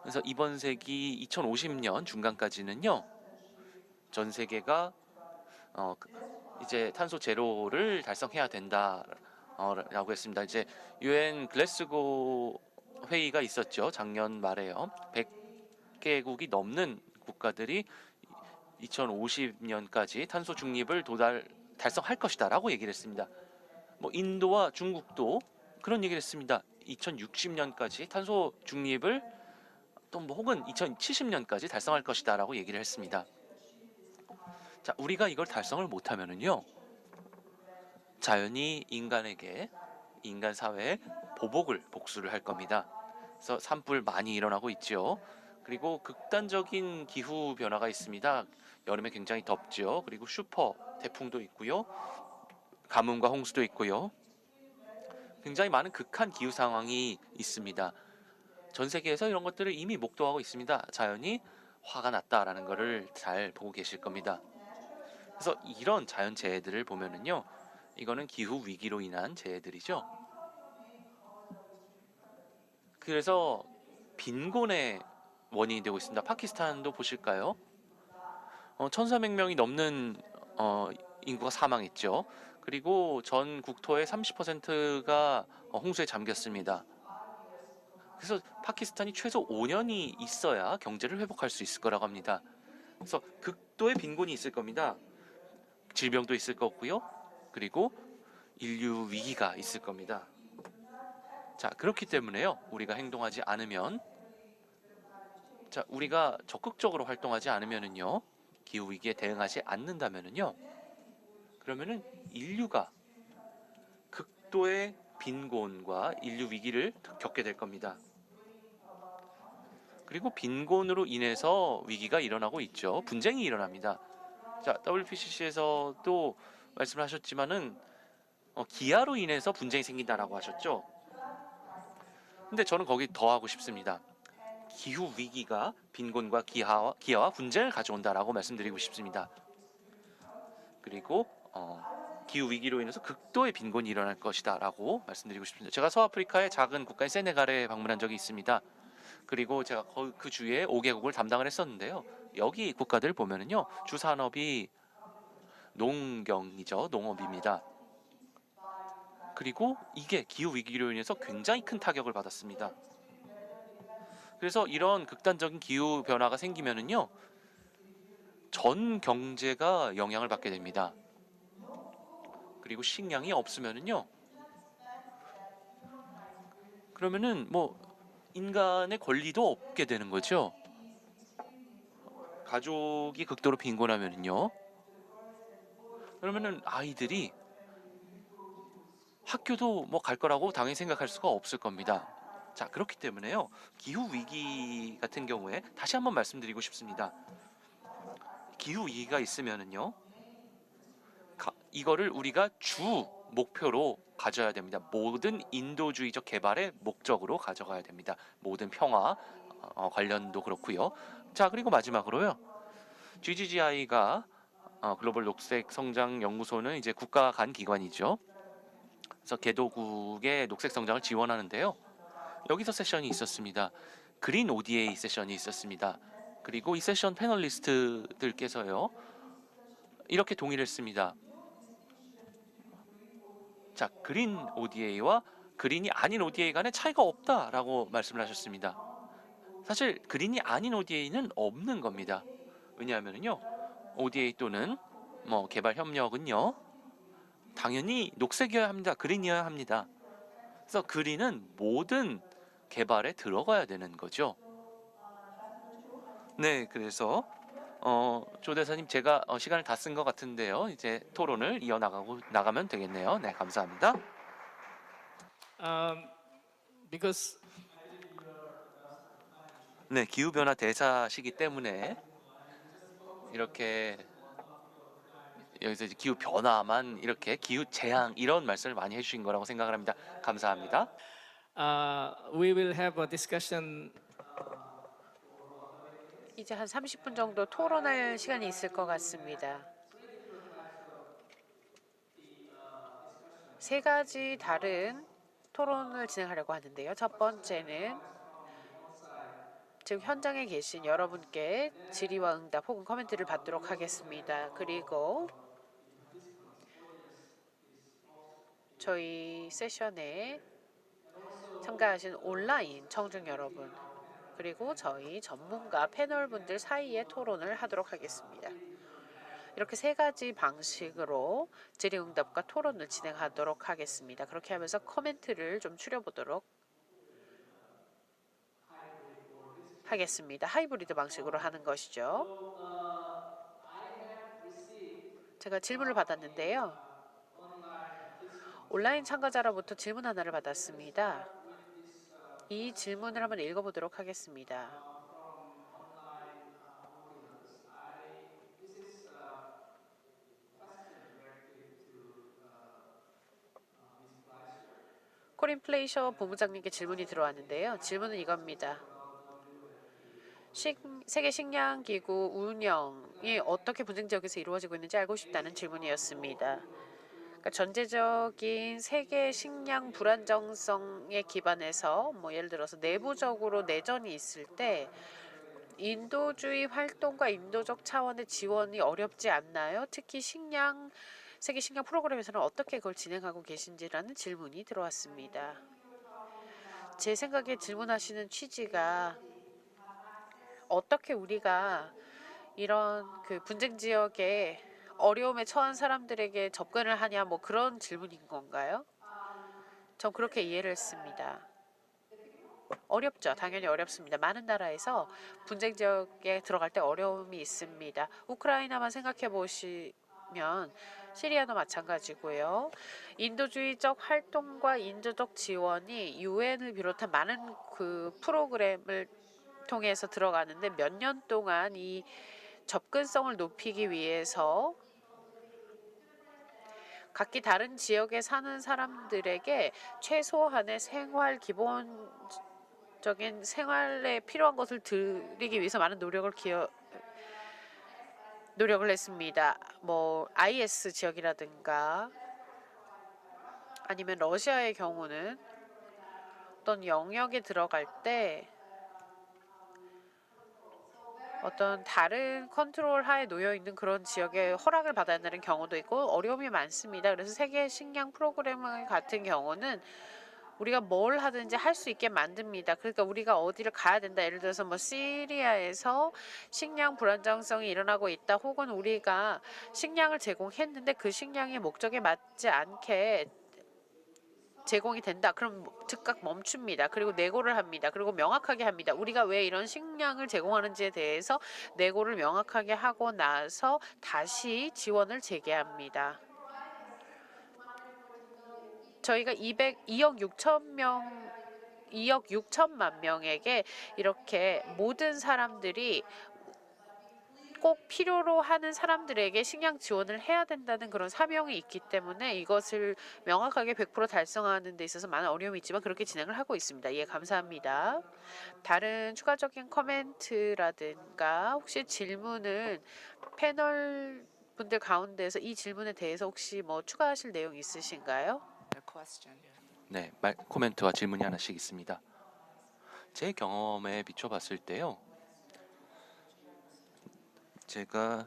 그래서 이번 세기 2050년 중간까지는요. 전 세계가 이제 탄소 제로를 달성해야 된다라고 했습니다. 이제 유엔 글래스고 회의가 있었죠. 작년 말에요. 100개국이 넘는 국가들이 2050년까지 탄소 중립을 달성할 것이다라고 얘기를 했습니다. 인도와 중국도 그런 얘기를 했습니다. 2060년까지 탄소 중립을 또 혹은 2070년까지 달성할 것이다라고 얘기를 했습니다. 자, 우리가 이걸 달성을 못하면은요, 자연이 인간 사회에 복수를 할 겁니다. 그래서 산불 많이 일어나고 있죠. 그리고 극단적인 기후 변화가 있습니다. 여름에 굉장히 덥죠. 그리고 슈퍼 태풍도 있고요. 가뭄과 홍수도 있고요. 굉장히 많은 극한 기후 상황이 있습니다. 전 세계에서 이런 것들을 이미 목도하고 있습니다. 자연이 화가 났다라는 것을 잘 보고 계실 겁니다. 그래서 이런 자연 재해들을 보면은요, 이거는 기후 위기로 인한 재해들이죠. 그래서 빈곤의 원인이 되고 있습니다. 파키스탄도 보실까요? 1,400명이 넘는 인구가 사망했죠. 그리고 전 국토의 30%가 홍수에 잠겼습니다. 그래서 파키스탄이 최소 5년이 있어야 경제를 회복할 수 있을 거라고 합니다. 그래서 극도의 빈곤이 있을 겁니다. 질병도 있을 거고요. 그리고 인류 위기가 있을 겁니다. 자, 그렇기 때문에요. 우리가 행동하지 않으면, 자, 우리가 적극적으로 활동하지 않으면은요, 기후 위기에 대응하지 않는다면은요, 그러면은 인류가 극도의 빈곤과 인류 위기를 겪게 될 겁니다. 그리고 빈곤으로 인해서 위기가 일어나고 있죠. 분쟁이 일어납니다. 자, WPCC에서도 말씀을 하셨지만은 기아로 인해서 분쟁이 생긴다라고 하셨죠. 근데 저는 거기 더 하고 싶습니다. 기후 위기가 빈곤과 기아와 분쟁을 가져온다라고 말씀드리고 싶습니다. 그리고 기후 위기로 인해서 극도의 빈곤이 일어날 것이다라고 말씀드리고 싶습니다. 제가 서아프리카의 작은 국가인 세네갈에 방문한 적이 있습니다. 그리고 제가 그 주에 5개국을 담당을 했었는데요. 여기 국가들 보면은요, 주 산업이 농경이죠, 농업입니다. 그리고 이게 기후 위기로 인해서 굉장히 큰 타격을 받았습니다. 그래서 이런 극단적인 기후 변화가 생기면은요, 전 경제가 영향을 받게 됩니다. 그리고 식량이 없으면은요. 그러면은 뭐 인간의 권리도 없게 되는 거죠. 가족이 극도로 빈곤하면은요. 그러면은 아이들이 학교도 뭐 갈 거라고 당연히 생각할 수가 없을 겁니다. 자, 그렇기 때문에요. 기후 위기 같은 경우에 다시 한번 말씀드리고 싶습니다. 기후 위기가 있으면은요. 이거를 우리가 주 목표로 가져야 됩니다. 모든 인도주의적 개발의 목적으로 가져가야 됩니다. 모든 평화 관련도 그렇고요. 자, 그리고 마지막으로요. GGGI가 글로벌 녹색 성장 연구소는 이제 국가 간 기관이죠. 그래서 개도국의 녹색 성장을 지원하는데요. 여기서 세션이 있었습니다. 그린 ODA 세션이 있었습니다. 그리고 이 세션 패널리스트들께서요. 이렇게 동의를 했습니다. 자, 그린 ODA와 그린이 아닌 ODA 간에 차이가 없다라고 말씀을 하셨습니다. 사실 그린이 아닌 ODA는 없는 겁니다. 왜냐하면요, ODA 또는 뭐 개발 협력은요, 당연히 녹색이어야 합니다. 그린이어야 합니다. 그래서 그린은 모든 개발에 들어가야 되는 거죠. 네, 그래서 조 대사님 제가 시간을 다 쓴 것 같은데요. 이제 토론을 나가면 되겠네요. 네, 감사합니다. Because 네, 기후변화 대사시기 때문에 이렇게 여기서 이제 기후 변화만 이렇게 기후 재앙 이런 말씀을 많이 해주신 거라고 생각을 합니다. 감사합니다. we will have a discussion 이제 한 30분 정도 토론할 시간이 있을 것 같습니다. 세 가지 다른 토론을 진행하려고 하는데요. 첫 번째는 지금 현장에 계신 여러분께 질의와 응답 혹은 코멘트를 받도록 하겠습니다. 그리고 저희 세션에 참가하신 온라인 청중 여러분, 그리고 저희 전문가 패널분들 사이에 토론을 하도록 하겠습니다. 이렇게 세 가지 방식으로 질의응답과 토론을 진행하도록 하겠습니다. 그렇게 하면서 코멘트를 좀 추려보도록 하겠습니다. 하이브리드 방식으로 하는 것이죠. 제가 질문을 받았는데요. 온라인 참가자로부터 질문 하나를 받았습니다. 이 질문을 한번 읽어보도록 하겠습니다. 코린 플레이셔 본부장님께 질문이 들어왔는데요. 질문은 이겁니다. 세계 식량 기구 운영이 어떻게 분쟁 지역에서 이루어지고 있는지 알고 싶다는 질문이었습니다. 그러니까 전제적인 세계 식량 불안정성에 기반해서 뭐 예를 들어서 내부적으로 내전이 있을 때 인도주의 활동과 인도적 차원의 지원이 어렵지 않나요? 특히 세계 식량 프로그램에서는 어떻게 그걸 진행하고 계신지라는 질문이 들어왔습니다. 제 생각에 질문하시는 취지가 어떻게 우리가 이런 그 분쟁 지역에 어려움에 처한 사람들에게 접근을 하냐, 뭐 그런 질문인 건가요? 전 그렇게 이해를 했습니다. 어렵죠. 당연히 어렵습니다. 많은 나라에서 분쟁 지역에 들어갈 때 어려움이 있습니다. 우크라이나만 생각해 보시면 시리아도 마찬가지고요. 인도주의적 활동과 인도적 지원이 유엔을 비롯한 많은 그 프로그램을 통해서 들어가는데 몇 년 동안 이 접근성을 높이기 위해서 각기 다른 지역에 사는 사람들에게 최소한의 기본적인 생활에 필요한 것을 드리기 위해서 많은 노력을 했습니다. 뭐 IS 지역이라든가 아니면 러시아의 경우는 어떤 영역에 들어갈 때 어떤 다른 컨트롤 하에 놓여 있는 그런 지역에 허락을 받아야 되는 경우도 있고 어려움이 많습니다. 그래서 세계 식량 프로그램 같은 경우는 우리가 뭘 하든지 할 수 있게 만듭니다. 그러니까 우리가 어디를 가야 된다. 예를 들어서 뭐 시리아에서 식량 불안정성이 일어나고 있다. 혹은 우리가 식량을 제공했는데 그 식량이 목적에 맞지 않게 제공이 된다. 그럼 즉각 멈춥니다. 그리고 내고를 합니다. 그리고 명확하게 합니다. 우리가 왜 이런 식량을 제공하는지에 대해서 내고를 명확하게 하고 나서 다시 지원을 재개합니다. 저희가 2억 6천만 명에게 이렇게 모든 사람들이 꼭 필요로 하는 사람들에게 식량 지원을 해야 된다는 그런 사명이 있기 때문에 이것을 명확하게 100% 달성하는 데 있어서 많은 어려움이 있지만 그렇게 진행을 하고 있습니다. 예, 감사합니다. 다른 추가적인 코멘트라든가 혹시 질문은 패널 분들 가운데서 이 질문에 대해서 혹시 뭐 추가하실 내용 있으신가요? 네, 코멘트와 질문이 하나씩 있습니다. 제 경험에 비춰봤을 때요. 제가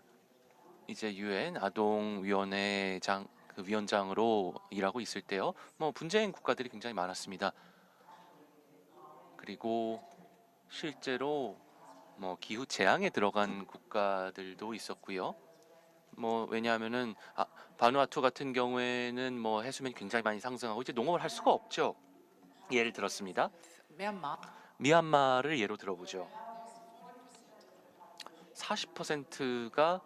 이제 유엔 아동위원회장 그 위원장으로 일하고 있을 때요. 뭐 분쟁 국가들이 굉장히 많았습니다. 그리고 실제로 뭐 기후 재앙에 들어간 국가들도 있었고요. 뭐 왜냐하면은 바누아투 같은 경우에는 뭐 해수면이 굉장히 많이 상승하고 이제 농업을 할 수가 없죠. 예를 들었습니다. 미얀마를 예로 들어보죠. 40%가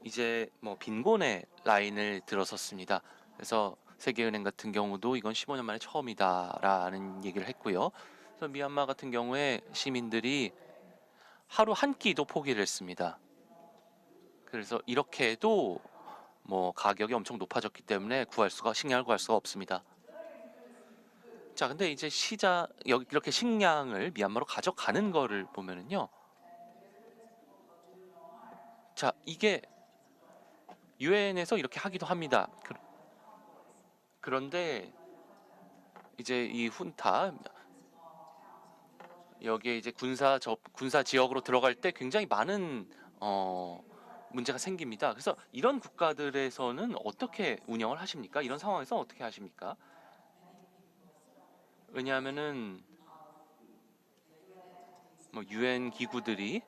이제 뭐 빈곤의 라인을 들어섰습니다. 그래서 세계은행 같은 경우도 이건 15년 만에 처음이다라는 얘기를 했고요. 그래서 미얀마 같은 경우에 시민들이 하루 한 끼도 포기를 했습니다. 그래서 이렇게 해도 뭐 가격이 엄청 높아졌기 때문에 식량을 구할 수가 없습니다. 자, 근데 이제 여기 이렇게 식량을 미얀마로 가져가는 거를 보면은요. 자, 이게 유엔에서 이렇게 하기도 합니다. 그런데 이제 이 훈타 여기에 이제 군사 지역으로 들어갈 때 굉장히 많은 문제가 생깁니다. 그래서 이런 국가들에서는 어떻게 운영을 하십니까? 이런 상황에서 어떻게 하십니까? 왜냐하면은 뭐 유엔 기구들이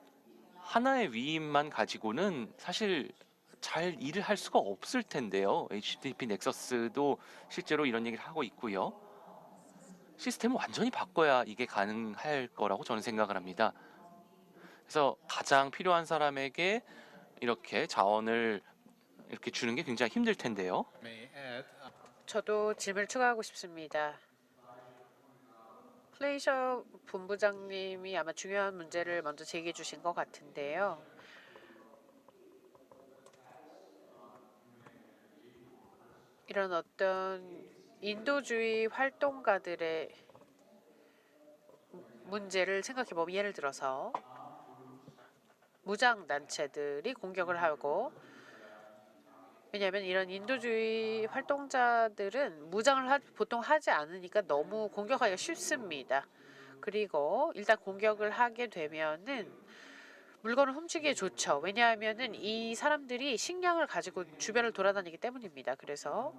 하나의 위임만 가지고는 사실 잘 일을 할 수가 없을 텐데요. HDP 넥서스도 실제로 이런 얘기를 하고 있고요. 시스템을 완전히 바꿔야 이게 가능할 거라고 저는 생각을 합니다. 그래서 가장 필요한 사람에게 이렇게 자원을 이렇게 주는 게 굉장히 힘들 텐데요. 저도 질문을 추가하고 싶습니다. 플레이셔 본부장님이 아마 중요한 문제를 먼저 제기해 주신 것 같은데요. 이런 어떤 인도주의 활동가들의 문제를 생각해 보면 예를 들어서 무장 단체들이 공격을 하고 왜냐하면 이런 인도주의 활동자들은 무장을 보통 하지 않으니까 너무 공격하기가 쉽습니다. 그리고 일단 공격을 하게 되면은 물건을 훔치기에 좋죠. 왜냐하면은 이 사람들이 식량을 가지고 주변을 돌아다니기 때문입니다. 그래서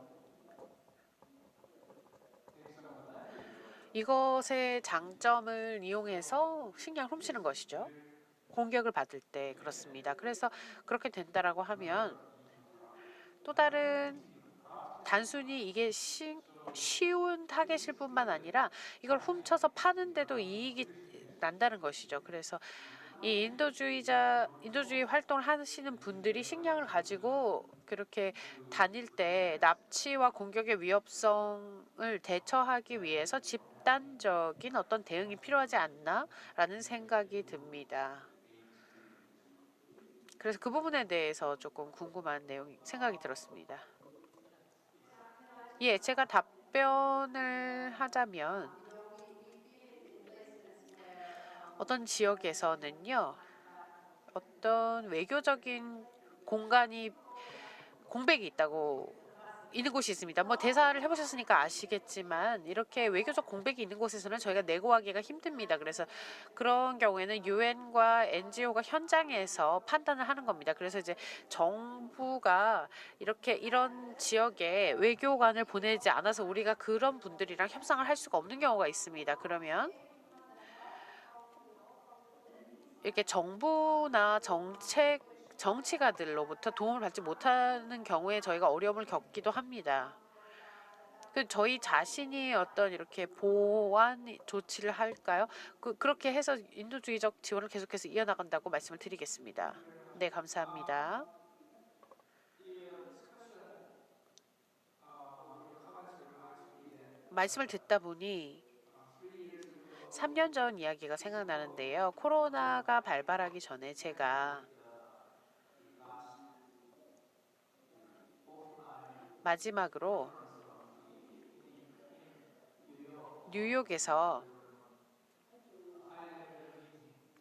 이것의 장점을 이용해서 식량을 훔치는 것이죠. 공격을 받을 때 그렇습니다. 그래서 그렇게 된다라고 하면 또 다른 단순히 이게 쉬운 타겟일 뿐만 아니라 이걸 훔쳐서 파는데도 이익이 난다는 것이죠. 그래서 이 인도주의 활동을 하시는 분들이 식량을 가지고 그렇게 다닐 때 납치와 공격의 위협성을 대처하기 위해서 집단적인 어떤 대응이 필요하지 않나라는 생각이 듭니다. 그래서 그 부분에 대해서 조금 궁금한 생각이 들었습니다. 예, 제가 답변을 하자면 어떤 지역에서는요, 어떤 외교적인 공백이 있다고 있는 곳이 있습니다. 뭐 대사를 해보셨으니까 아시겠지만 이렇게 외교적 공백이 있는 곳에서는 저희가 내고하기가 힘듭니다. 그래서 그런 경우에는 유엔과 NGO가 현장에서 판단을 하는 겁니다. 그래서 이제 정부가 이렇게 이런 지역에 외교관을 보내지 않아서 우리가 그런 분들이랑 협상을 할 수가 없는 경우가 있습니다. 그러면 이렇게 정부나 정치가들로부터 도움을 받지 못하는 경우에 저희가 어려움을 겪기도 합니다. 저희 자신이 어떤 이렇게 보완 조치를 할까요? 그렇게 해서 인도주의적 지원을 계속해서 이어나간다고 말씀을 드리겠습니다. 네, 감사합니다. 말씀을 듣다 보니 3년 전 이야기가 생각나는데요. 코로나가 발발하기 전에 제가 마지막으로 뉴욕에서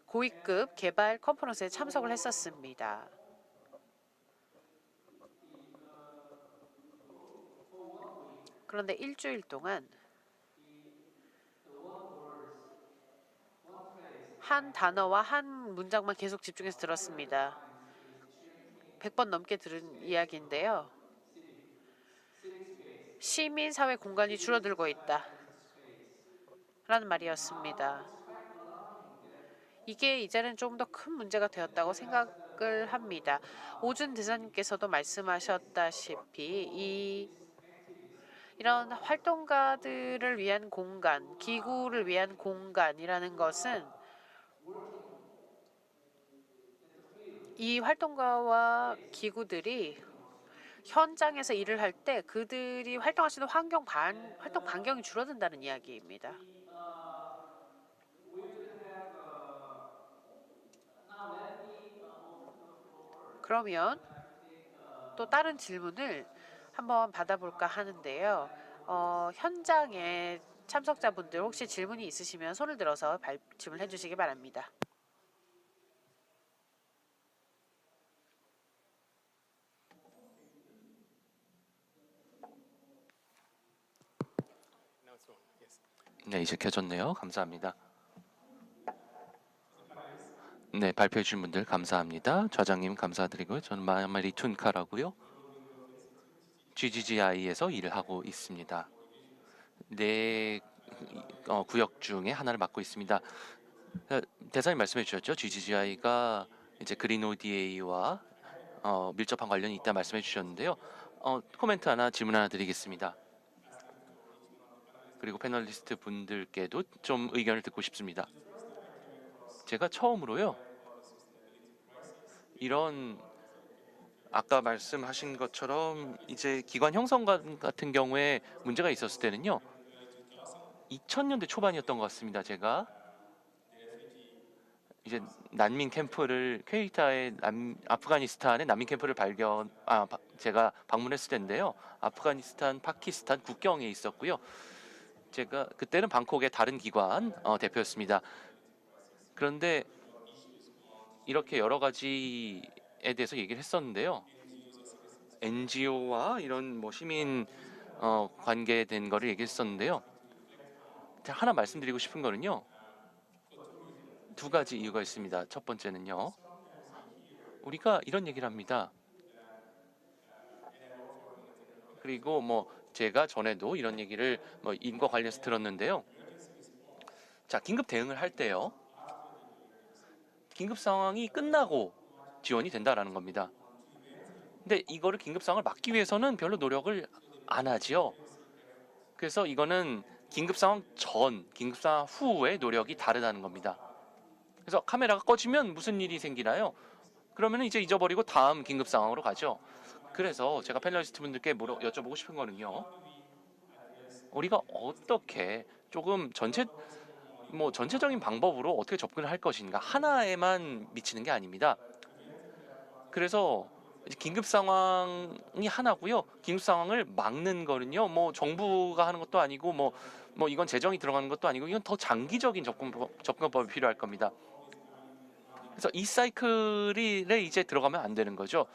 고위급 개발 컨퍼런스에 참석을 했었습니다. 그런데 일주일 동안 한 단어와 한 문장만 계속 집중해서 들었습니다. 100번 넘게 들은 이야기인데요. 시민사회 공간이 줄어들고 있다 라는 말이었습니다. 이게 이제는 좀 더 큰 문제가 되었다고 생각을 합니다. 오준 대사님께서도 말씀하셨다시피 이런 활동가들을 위한 공간, 기구를 위한 공간이라는 것은 이 활동가와 기구들이 현장에서 일을 할 때 그들이 활동할 수 있는 활동 반경이 줄어든다는 이야기입니다. 그러면 또 다른 질문을 한번 받아볼까 하는데요. 현장에 참석자분들 혹시 질문이 있으시면 손을 들어서 질문해 주시기 바랍니다. 네, 이제 켜졌네요. 감사합니다. 네, 발표해 주신 분들 감사합니다. 좌장님 감사드리고요. 저는 마마리 툰카라고요. GGGI에서 일을 하고 있습니다. 네, 구역 중에 하나를 맡고 있습니다. 대사님 말씀해 주셨죠. GGGI가 이제 그린 ODA와 밀접한 관련이 있다 말씀해 주셨는데요. 코멘트 하나, 질문 하나 드리겠습니다. 그리고 패널리스트 분들께도 좀 의견을 듣고 싶습니다. 제가 처음으로요, 이런 아까 말씀하신 것처럼 이제 기관 형성 같은 경우에 문제가 있었을 때는요, 2000년대 초반이었던 것 같습니다. 제가 이제 난민 캠프를 퀘이타의 아프가니스탄의 난민 캠프를 제가 방문했을 때인데요. 아프가니스탄, 파키스탄 국경에 있었고요. 제가 그때는 방콕의 다른 기관 대표였습니다. 그런데 이렇게 여러 가지에 대해서 얘기를 했었는데요. NGO와 이런 뭐 시민 관계된 거를 얘기했었는데요. 하나 말씀드리고 싶은 거는요. 두 가지 이유가 있습니다. 첫 번째는요. 우리가 이런 얘기를 합니다. 그리고 뭐 제가 전에도 이런 얘기를 뭐 인과 관련해서 들었는데요. 자, 긴급 대응을 할 때요. 긴급 상황이 끝나고 지원이 된다라는 겁니다. 근데 이거를 긴급 상황을 막기 위해서는 별로 노력을 안 하지요. 그래서 이거는 긴급 상황 전, 긴급 상황 후의 노력이 다르다는 겁니다. 그래서 카메라가 꺼지면 무슨 일이 생기나요? 그러면 이제 잊어버리고 다음 긴급 상황으로 가죠. 그래서 제가 패널리스트 분들께 여쭤보고 싶은 거는요. 우리가 어떻게 조금 전체적인 방법으로 어떻게 접근을 할 것인가, 하나에만 미치는 게 아닙니다. 그래서 긴급 상황이 하나고요. 긴급 상황을 막는 거는요. 뭐 정부가 하는 것도 아니고 뭐 이건 재정이 들어가는 것도 아니고 이건 더 장기적인 접근법이 필요할 겁니다. 그래서 이 사이클에 이제 들어가면 안 되는 거죠.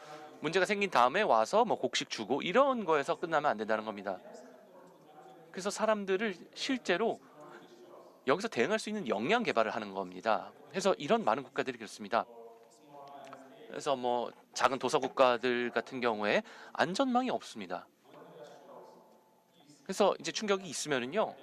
문제가 생긴 다음에 와서 뭐 곡식 주고 이런 거에서 끝나면 안 된다는 겁니다. 그래서 사람들을 실제로 여기서 대응할 수 있는 역량 개발을 하는 겁니다. 그래서 이런 많은 국가들이 그렇습니다. 그래서 뭐 작은 도서 국가들 같은 경우에 안전망이 없습니다. 그래서 이제 충격이 있으면은요.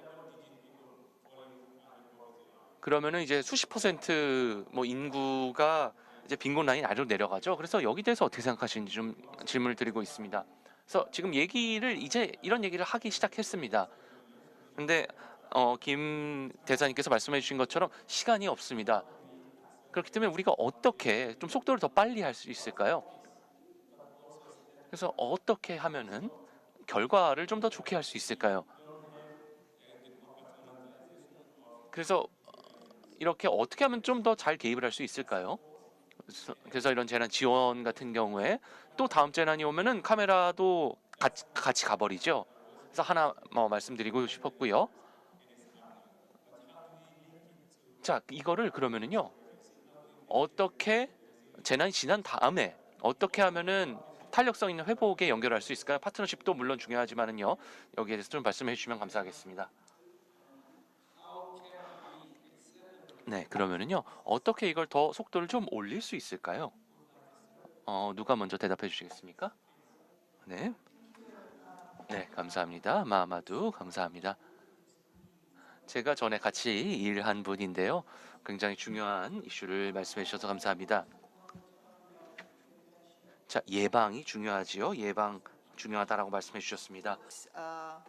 그러면은 이제 수십 퍼센트 뭐 인구가 이제 빈곤 라인 아래로 내려가죠. 그래서 여기 대해서 어떻게 생각하시는지 좀 질문을 드리고 있습니다. 그래서 지금 얘기를 이제 이런 얘기를 하기 시작했습니다. 근데 김 대사님께서 말씀해 주신 것처럼 시간이 없습니다. 그렇기 때문에 우리가 어떻게 좀 속도를 더 빨리 할 수 있을까요? 그래서 어떻게 하면은 결과를 좀 더 좋게 할 수 있을까요? 그래서 이렇게 어떻게 하면 좀 더 잘 개입을 할 수 있을까요? 그래서 이런 재난 지원 같은 경우에 또 다음 재난이 오면은 카메라도 같이 가버리죠. 그래서 하나 뭐 말씀드리고 싶었고요. 자, 이거를 그러면은요. 어떻게 재난이 지난 다음에 어떻게 하면은 탄력성 있는 회복에 연결할 수 있을까요? 파트너십도 물론 중요하지만은요. 여기에 대해서 좀 말씀해 주시면 감사하겠습니다. 네, 그러면은요. 어떻게 이걸 더 속도를 좀 올릴 수 있을까요? 누가 먼저 대답해 주시겠습니까? 네. 네, 감사합니다. 마마두 감사합니다. 제가 전에 같이 일한 분인데요. 굉장히 중요한 이슈를 말씀해 주셔서 감사합니다. 자, 예방이 중요하지요. 예방 중요하다라고 말씀해 주셨습니다. Uh,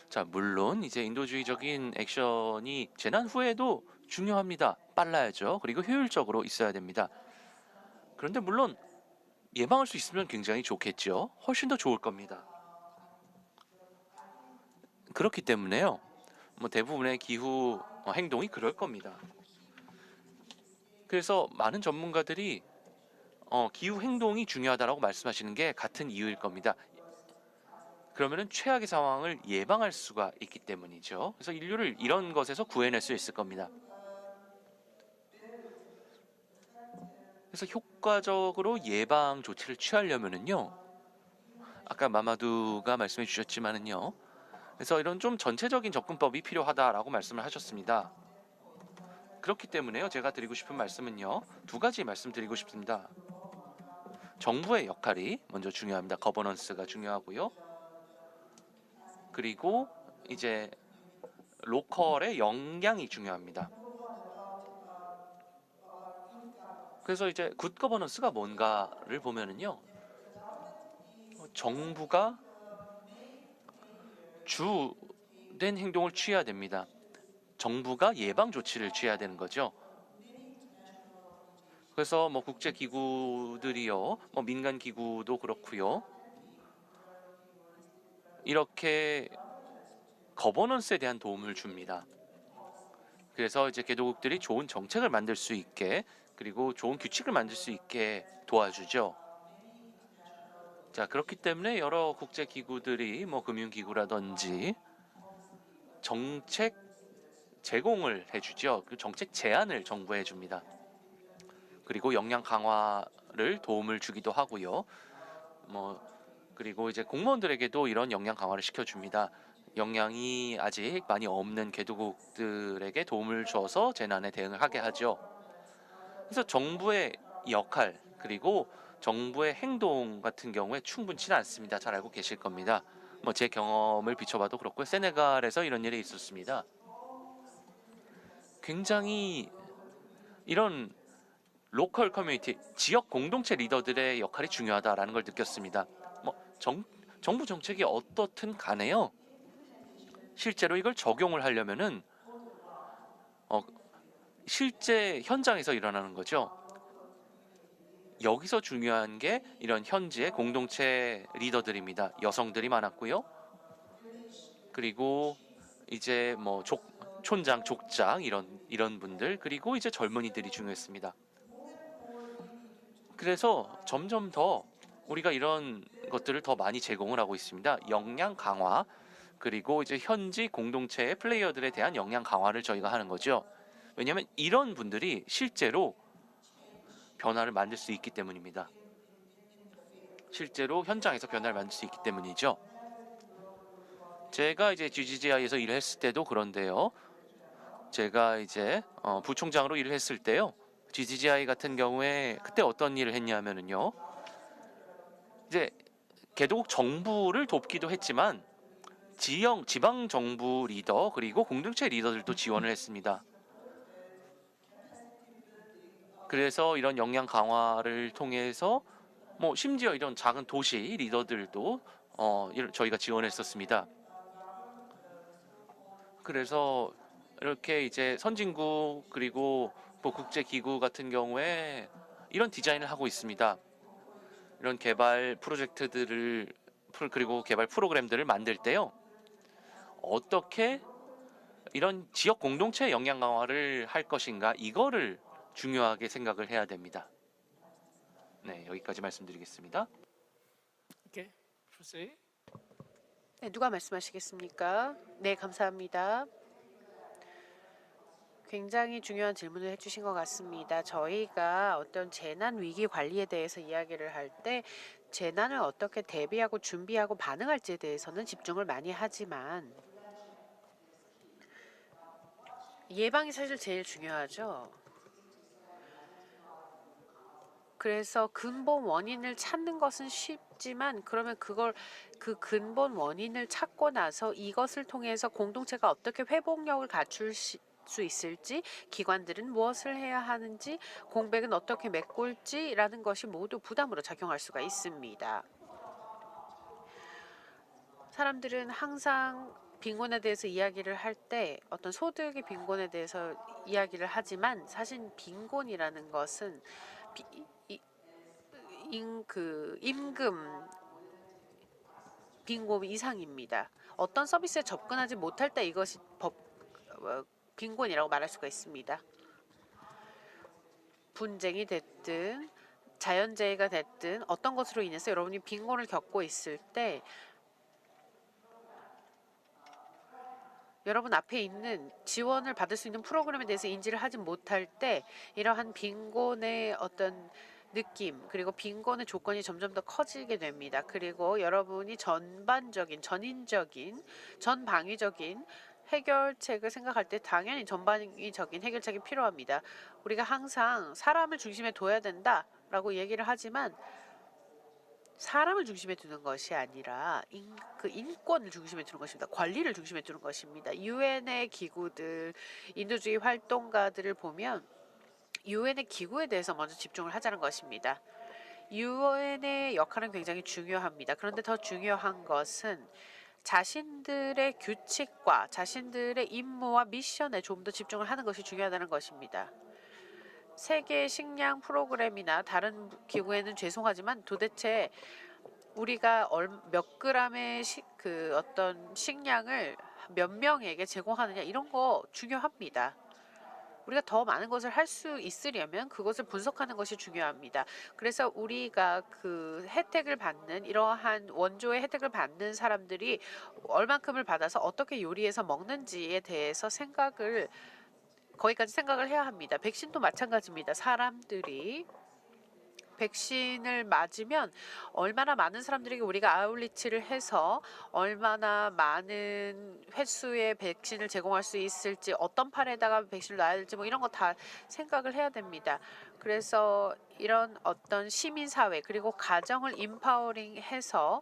자, 물론 이제 인도주의적인 액션이 재난 후에도 중요합니다. 빨라야죠. 그리고 효율적으로 있어야 됩니다. 그런데 물론 예방할 수 있으면 굉장히 좋겠죠. 훨씬 더 좋을 겁니다. 그렇기 때문에요. 뭐 대부분의 기후 행동이 그럴 겁니다. 그래서 많은 전문가들이 기후 행동이 중요하다라고 말씀하시는 게 같은 이유일 겁니다. 그러면은 최악의 상황을 예방할 수가 있기 때문이죠. 그래서 인류를 이런 것에서 구해낼 수 있을 겁니다. 그래서 효과적으로 예방 조치를 취하려면은요. 아까 마마두가 말씀해 주셨지만은요. 그래서 이런 좀 전체적인 접근법이 필요하다라고 말씀을 하셨습니다. 그렇기 때문에요. 제가 드리고 싶은 말씀은요. 두 가지 말씀드리고 싶습니다. 정부의 역할이 먼저 중요합니다. 거버넌스가 중요하고요. 그리고 이제 로컬의 역량이 중요합니다. 그래서 이제 굿 거버넌스가 뭔가를 보면은요. 정부가 주된 행동을 취해야 됩니다. 정부가 예방 조치를 취해야 되는 거죠. 그래서 뭐 국제 기구들이요, 뭐 민간 기구도 그렇고요. 이렇게 거버넌스에 대한 도움을 줍니다. 그래서 이제 개도국들이 좋은 정책을 만들 수 있게 그리고 좋은 규칙을 만들 수 있게 도와주죠. 자, 그렇기 때문에 여러 국제 기구들이 뭐 금융기구라든지 정책 제공을 해주죠. 그 정책 제안을 정부에 줍니다. 그리고 역량 강화를 도움을 주기도 하고요. 뭐 그리고 이제 공무원들에게도 이런 역량 강화를 시켜줍니다. 역량이 아직 많이 없는 개도국들에게 도움을 줘서 재난에 대응을 하게 하죠. 그래서 정부의 역할 그리고 정부의 행동 같은 경우에 충분치는 않습니다. 잘 알고 계실 겁니다. 뭐 제 경험을 비춰봐도 그렇고 세네갈에서 이런 일이 있었습니다. 굉장히 이런 로컬 커뮤니티, 지역 공동체 리더들의 역할이 중요하다라는 걸 느꼈습니다. 뭐 정부 정책이 어떻든 간에요. 실제로 이걸 적용을 하려면은 실제 현장에서 일어나는 거죠. 여기서 중요한 게 이런 현지의 공동체 리더들입니다. 여성들이 많았고요. 그리고 이제 뭐 촌장, 족장 이런 분들 그리고 이제 젊은이들이 중요했습니다. 그래서 점점 더 우리가 이런 것들을 더 많이 제공을 하고 있습니다. 역량 강화 그리고 이제 현지 공동체의 플레이어들에 대한 역량 강화를 저희가 하는 거죠. 왜냐하면 이런 분들이 실제로 변화를 만들 수 있기 때문입니다. 실제로 현장에서 변화를 만들 수 있기 때문이죠. 제가 이제 GGGI에서 일을 했을 때도 그런데요. 제가 이제 부총장으로 일을 했을 때요. GGGI 같은 경우에 그때 어떤 일을 했냐면은요. 이제 개도국 정부를 돕기도 했지만 지방 정부 리더 그리고 공동체 리더들도 지원을 했습니다. 그래서 이런 역량 강화를 통해서 뭐 심지어 이런 작은 도시 리더들도 저희가 지원했었습니다. 그래서 이렇게 이제 선진국 그리고 뭐 국제기구 같은 경우에 이런 디자인을 하고 있습니다. 이런 개발 프로젝트들을 그리고 개발 프로그램들을 만들 때요. 어떻게 이런 지역 공동체 역량 강화를 할 것인가 이거를 중요하게 생각을 해야 됩니다. 네, 여기까지 말씀드리겠습니다. Okay, proceed. 네, 누가 말씀하시겠습니까? 네, 감사합니다. 굉장히 중요한 질문을 해주신 것 같습니다. 저희가 어떤 재난 위기 관리에 대해서 이야기를 할 때 재난을 어떻게 대비하고 준비하고 반응할지에 대해서는 집중을 많이 하지만 예방이 사실 제일 중요하죠. 그래서 근본 원인을 찾는 것은 쉽지만 그러면 그 근본 원인을 찾고 나서 이것을 통해서 공동체가 어떻게 회복력을 갖출 수 있을지, 기관들은 무엇을 해야 하는지, 공백은 어떻게 메꿀지라는 것이 모두 부담으로 작용할 수가 있습니다. 사람들은 항상 빈곤에 대해서 이야기를 할 때 어떤 소득의 빈곤에 대해서 이야기를 하지만 사실 빈곤이라는 것은 임금 빈곤 이상입니다. 어떤 서비스에 접근하지 못할 때 이것이 빈곤이라고 말할 수가 있습니다. 분쟁이 됐든 자연재해가 됐든 어떤 것으로 인해서 여러분이 빈곤을 겪고 있을 때 여러분 앞에 있는 지원을 받을 수 있는 프로그램에 대해서 인지를 하지 못할 때 이러한 빈곤의 어떤 느낌 그리고 빈곤의 조건이 점점 더 커지게 됩니다. 그리고 여러분이 전방위적인 해결책을 생각할 때 당연히 전방위적인 해결책이 필요합니다. 우리가 항상 사람을 중심에 둬야 된다라고 얘기를 하지만 사람을 중심에 두는 것이 아니라 인권을 중심에 두는 것입니다. 관리를 중심에 두는 것입니다. 유엔의 기구들, 인도주의 활동가들을 보면 유엔의 기구에 대해서 먼저 집중을 하자는 것입니다. 유엔의 역할은 굉장히 중요합니다. 그런데 더 중요한 것은 자신들의 규칙과 자신들의 임무와 미션에 좀 더 집중을 하는 것이 중요하다는 것입니다. 세계 식량 프로그램이나 다른 기구에는 죄송하지만 도대체 우리가 몇 그램의 어떤 식량을 몇 명에게 제공하느냐 이런 거 중요합니다. 우리가 더 많은 것을 할 수 있으려면 그것을 분석하는 것이 중요합니다. 그래서 우리가 그 혜택을 받는 이러한 원조의 혜택을 받는 사람들이 얼만큼을 받아서 어떻게 요리해서 먹는지에 대해서 거기까지 생각을 해야 합니다. 백신도 마찬가지입니다. 사람들이 백신을 맞으면 얼마나 많은 사람들에게 우리가 아웃리치를 해서 얼마나 많은 횟수의 백신을 제공할 수 있을지 어떤 판에다가 백신을 놔야 될지 뭐 이런 거 다 생각을 해야 됩니다. 그래서 이런 어떤 시민사회 그리고 가정을 임파워링해서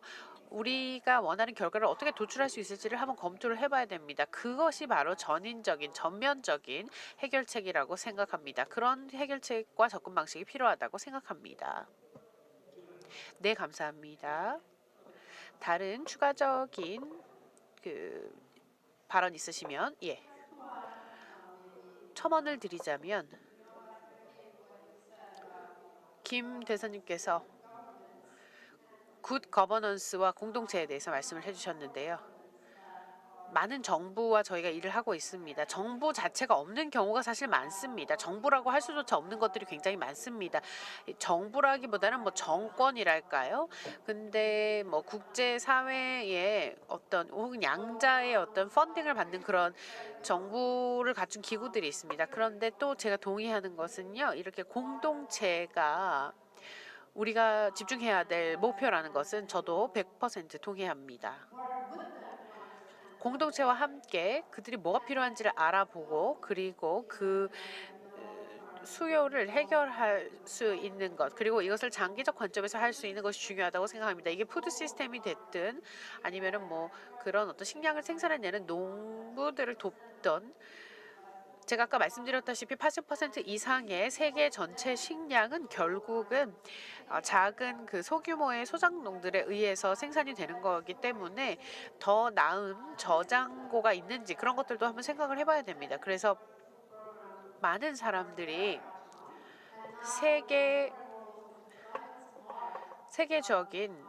우리가 원하는 결과를 어떻게 도출할 수 있을지를 한번 검토를 해봐야 됩니다. 그것이 바로 전면적인 해결책이라고 생각합니다. 그런 해결책과 접근 방식이 필요하다고 생각합니다. 네, 감사합니다. 다른 추가적인 발언 있으시면 첨언을 드리자면 김 대사님께서 굿 거버넌스와 공동체에 대해서 말씀을 해주셨는데요. 많은 정부와 저희가 일을 하고 있습니다. 정부 자체가 없는 경우가 사실 많습니다. 정부라고 할 수조차 없는 것들이 굉장히 많습니다. 정부라기보다는 뭐 정권이랄까요? 근데 뭐 국제사회의 혹은 양자의 어떤 펀딩을 받는 그런 정부를 갖춘 기구들이 있습니다. 그런데 또 제가 동의하는 것은요. 이렇게 공동체가 우리가 집중해야 될 목표라는 것은 저도 100% 동의합니다. 공동체와 함께 그들이 뭐가 필요한지를 알아보고 그리고 그 수요를 해결할 수 있는 것 그리고 이것을 장기적 관점에서 할 수 있는 것이 중요하다고 생각합니다. 이게 푸드 시스템이 됐든 아니면은 뭐 그런 어떤 식량을 생산해내는 농부들을 돕던 제가 아까 말씀드렸다시피 80% 이상의 세계 전체 식량은 결국은 작은 그 소규모의 소작농들에 의해서 생산이 되는 거기 때문에 더 나은 저장고가 있는지 그런 것들도 한번 생각을 해봐야 됩니다. 그래서 많은 사람들이 세계적인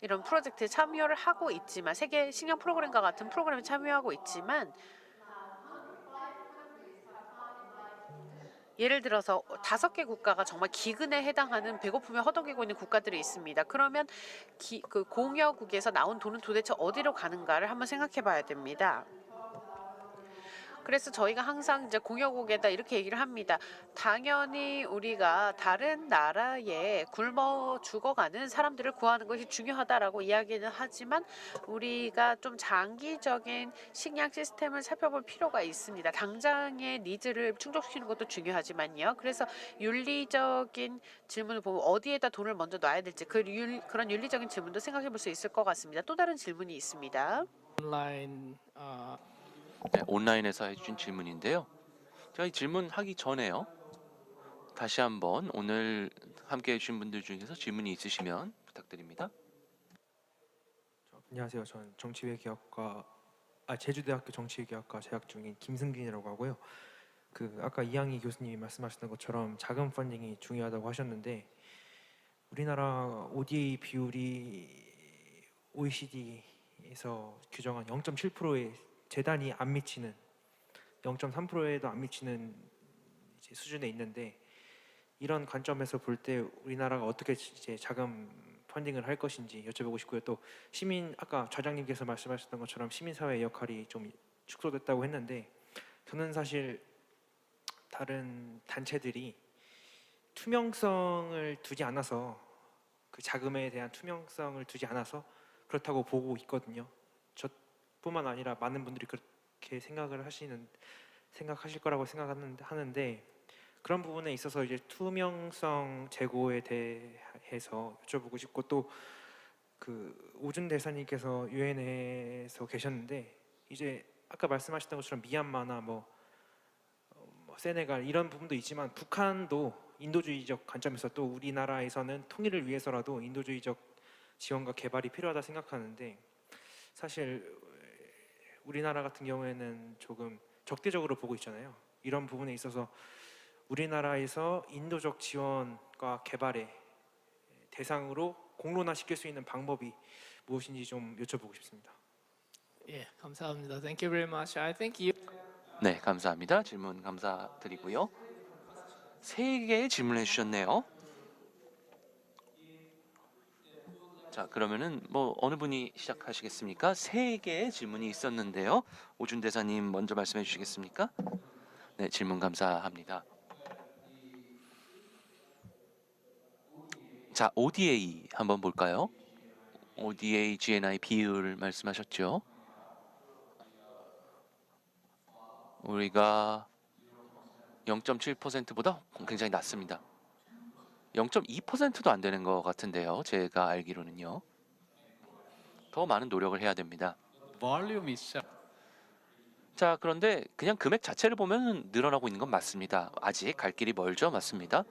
이런 프로젝트에 참여를 하고 있지만 세계 식량 프로그램과 같은 프로그램에 참여하고 있지만 예를 들어서 5개 국가가 정말 기근에 해당하는 배고픔에 허덕이고 있는 국가들이 있습니다. 그러면 그 공여국에서 나온 돈은 도대체 어디로 가는가를 한번 생각해 봐야 됩니다. 그래서 저희가 항상 이제 공여국에다 이렇게 얘기를 합니다. 당연히 우리가 다른 나라에 굶어 죽어가는 사람들을 구하는 것이 중요하다라고 이야기는 하지만 우리가 좀 장기적인 식량 시스템을 살펴볼 필요가 있습니다. 당장의 니즈를 충족시키는 것도 중요하지만요. 그래서 윤리적인 질문을 보면 어디에다 돈을 먼저 놔야 될지 그런 윤리적인 질문도 생각해 볼 수 있을 것 같습니다. 또 다른 질문이 있습니다. Online 네, 온라인에서 해주신 질문인데요. 제가 이 질문 하기 전에요. 다시 한번 오늘 함께 해주신 분들 중에서 질문이 있으시면 부탁드립니다. 안녕하세요. 저는 제주대학교 정치외교학과 재학 중인 김승균이라고 하고요. 아까 이양희 교수님이 말씀하셨던 것처럼 자금 펀딩이 중요하다고 하셨는데 우리나라 ODA 비율이 OECD에서 규정한 0.7%의 재단이 안 미치는 0.3%에도 안 미치는 이제 수준에 있는데 이런 관점에서 볼 때 우리나라가 어떻게 이제 자금 펀딩을 할 것인지 여쭤보고 싶고요. 또 아까 좌장님께서 말씀하셨던 것처럼 시민사회의 역할이 좀 축소됐다고 했는데 저는 사실 다른 단체들이 투명성을 두지 않아서 그 자금에 대한 투명성을 두지 않아서 그렇다고 보고 있거든요. 저뿐만 아니라 많은 분들이 그렇게 생각하실 거라고 생각하는데 그런 부분에 있어서 이제 투명성 제고에 대해서 여쭤보고 싶고 또 오준 대사님께서 유엔에서 계셨는데 이제 아까 말씀하셨던 것처럼 미얀마나 세네갈 이런 부분도 있지만 북한도 인도주의적 관점에서 또 우리나라에서는 통일을 위해서라도 인도주의적 지원과 개발이 필요하다 생각하는데 사실 우리나라 같은 경우에는 조금 적대적으로 보고 있잖아요. 이런 부분에 있어서 우리나라에서 인도적 지원과 개발의 대상으로 공론화시킬 수 있는 방법이 무엇인지 좀 여쭤보고 싶습니다. 예, 감사합니다. Thank you very much. I think you 네, 감사합니다. 질문 감사드리고요. 3개의 질문을 해주셨네요. 자, 그러면은 어느 분이 시작하시겠습니까? 3개의 질문이 있었는데요. 오준 대사님 먼저 말씀해 주시겠습니까? 네, 질문 감사합니다. 자, ODA 한번 볼까요? ODA, GNI 비율 말씀하셨죠? 우리가 0.7%보다 굉장히 낮습니다. 0.2%도 안 되는 것 같은데요. 제가 알기로는요. 더 많은 노력을 해야 됩니다. Volume is 자, 그런데 그냥 금액 자체를 보면 늘어나고 있는 건 맞습니다. 아직 갈 길이 멀죠? 맞습니다.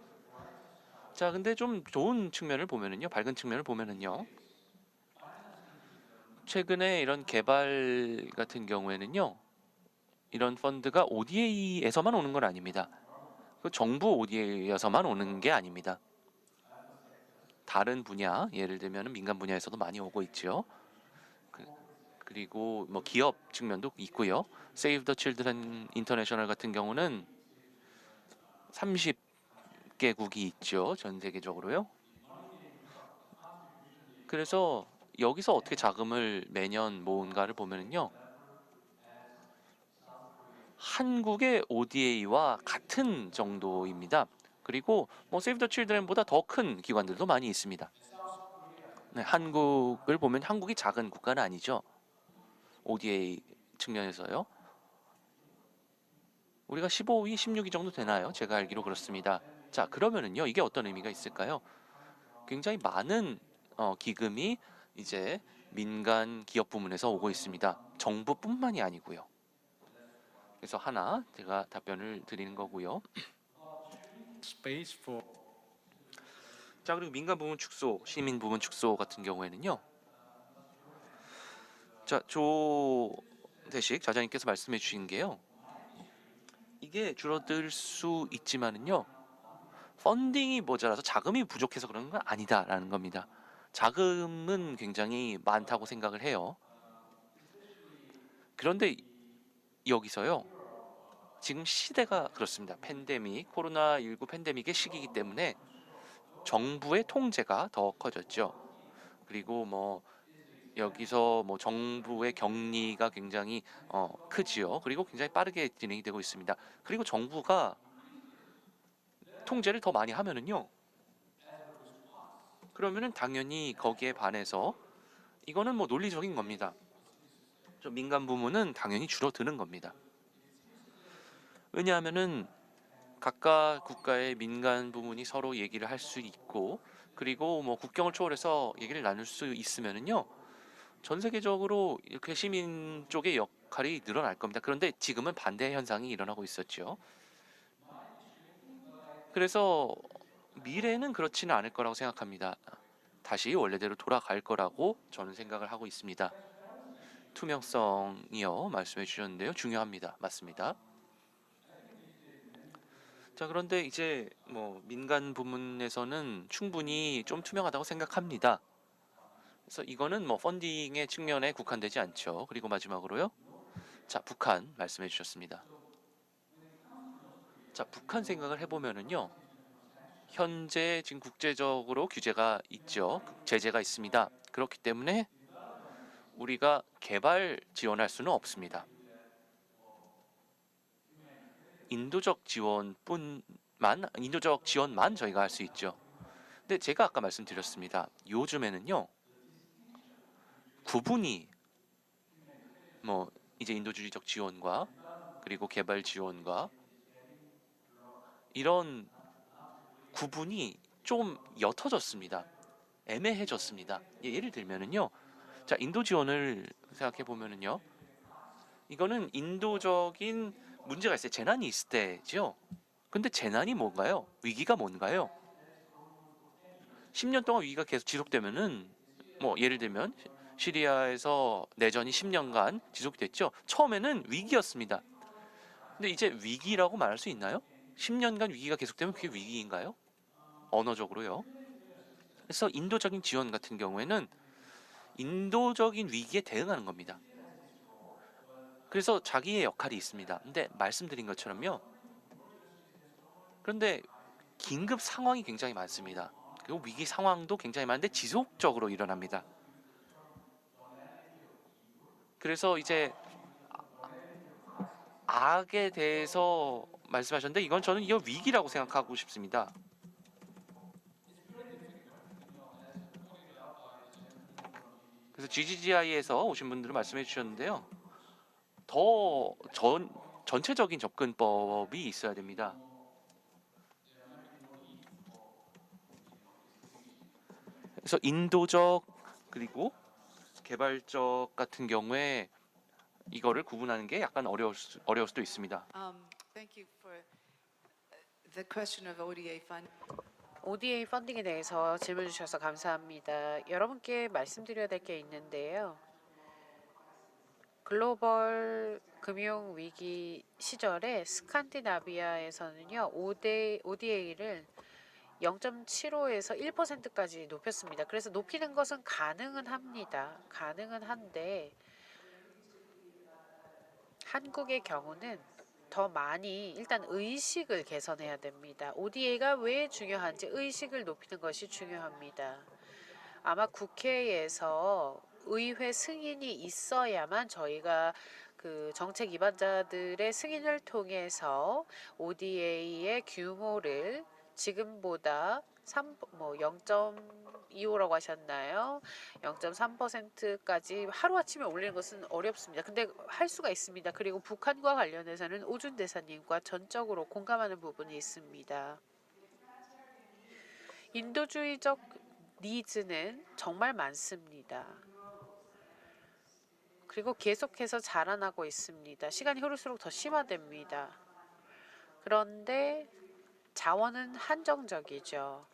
자, 근데 좀 좋은 측면을 보면은요, 밝은 측면을 보면은요, 최근에 이런 개발 같은 경우에는요, 이런 펀드가 ODA에서만 오는 건 아닙니다. 그 정부 ODA에서만 오는 게 아닙니다. 다른 분야, 예를 들면 민간 분야에서도 많이 오고 있죠. 그리고 기업 측면도 있고요. Save the Children International 같은 경우는 30개국이 있죠. 전 세계적으로요. 그래서 여기서 어떻게 자금을 매년 모은가를 보면은요. 한국의 ODA와 같은 정도입니다. 그리고 뭐 세이브 더 칠드런보다 더 큰 기관들도 많이 있습니다. 네, 한국을 보면 한국이 작은 국가는 아니죠. ODA 측면에서요. 우리가 15위, 16위 정도 되나요? 제가 알기로 그렇습니다. 자, 그러면은요, 이게 어떤 의미가 있을까요? 굉장히 많은 기금이 이제 민간 기업 부문에서 오고 있습니다. 정부뿐만이 아니고요. 그래서 하나 제가 답변을 드리는 거고요. space for 자, 그리고 민간 부문 축소, 시민 부문 축소 같은 경우에는요. 자, 조대식 좌장님께서 말씀해 주신 게요. 이게 줄어들 수 있지만은요. 펀딩이 모자라서 자금이 부족해서 그런 건 아니다라는 겁니다. 자금은 굉장히 많다고 생각을 해요. 그런데 여기서요. 지금 시대가 그렇습니다. 팬데믹, 코로나19 팬데믹의 시기이기 때문에 정부의 통제가 더 커졌죠. 그리고 뭐 여기서 뭐 정부의 격리가 굉장히 크지요. 그리고 굉장히 빠르게 진행이 되고 있습니다. 그리고 정부가 통제를 더 많이 하면은요. 그러면은 당연히 거기에 반해서 이거는 뭐 논리적인 겁니다. 저 민간 부문은 당연히 줄어드는 겁니다. 왜냐하면은 각각 국가의 민간 부문이 서로 얘기를 할 수 있고 그리고 뭐 국경을 초월해서 얘기를 나눌 수 있으면은요. 전 세계적으로 이렇게 시민 쪽의 역할이 늘어날 겁니다. 그런데 지금은 반대 현상이 일어나고 있었죠. 그래서 미래는 그렇지는 않을 거라고 생각합니다. 다시 원래대로 돌아갈 거라고 저는 생각을 하고 있습니다. 투명성이요 말씀해 주셨는데요. 중요합니다. 맞습니다. 자, 그런데 이제 뭐 민간 부문에서는 충분히 좀 투명하다고 생각합니다. 그래서 이거는 뭐 펀딩의 측면에 국한되지 않죠. 그리고 마지막으로요. 자, 북한 말씀해 주셨습니다. 자, 북한 생각을 해보면은요. 현재 지금 국제적으로 규제가 있죠. 제재가 있습니다. 그렇기 때문에 우리가 개발 지원할 수는 없습니다. 인도적 지원만 저희가 할 수 있죠. 근데 제가 아까 말씀드렸습니다. 요즘에는요. 구분이 뭐 이제 인도주의적 지원과 그리고 개발 지원과 이런 구분이 좀 옅어졌습니다. 애매해졌습니다. 예를 들면은요. 자, 인도 지원을 생각해 보면은요. 이거는 인도적인 문제가 있어요. 재난이 있을 때죠. 근데 재난이 뭔가요? 위기가 뭔가요? 10년 동안 위기가 계속 지속되면은 뭐 예를 들면 시리아에서 내전이 10년간 지속됐죠. 처음에는 위기였습니다. 근데 이제 위기라고 말할 수 있나요? 10년간 위기가 계속되면 그게 위기인가요? 언어적으로요. 그래서 인도적인 지원 같은 경우에는 인도적인 위기에 대응하는 겁니다. 그래서 자기의 역할이 있습니다. 근데 말씀드린 것처럼요. 그런데 긴급 상황이 굉장히 많습니다. 그리고 위기 상황도 굉장히 많은데 지속적으로 일어납니다. 그래서 이제 악에 대해서 말씀하셨는데 이건 저는 이거 위기라고 생각하고 싶습니다. 그래서 GGGI에서 오신 분들은 말씀해 주셨는데요. 더 전체적인 접근법이 있어야 됩니다. 그래서 인도적 그리고 개발적 같은 경우에 이거를 구분하는 게 약간 어려울 수도 있습니다. Thank you for the question of ODA fund. ODA 펀딩에 대해서 질문 주셔서 감사합니다. 여러분께 말씀드려야 될 게 있는데요. 글로벌 금융 위기 시절에 스칸디나비아에서는요. ODA를 0.75에서 1%까지 높였습니다. 그래서 높이는 것은 가능은 합니다. 가능은 한데 한국의 경우는 더 많이 일단 의식을 개선해야 됩니다. ODA가 왜 중요한지 의식을 높이는 것이 중요합니다. 아마 국회에서 의회 승인이 있어야만 저희가 그 정책 입안자들의 승인을 통해서 ODA의 규모를 지금보다 0.25라고 하셨나요? 0.3%까지 하루아침에 올리는 것은 어렵습니다. 근데 할 수가 있습니다. 그리고 북한과 관련해서는 오준 대사님과 전적으로 공감하는 부분이 있습니다. 인도주의적 니즈는 정말 많습니다. 그리고 계속해서 자라나고 있습니다. 시간이 흐를수록 더 심화됩니다. 그런데 자원은 한정적이죠.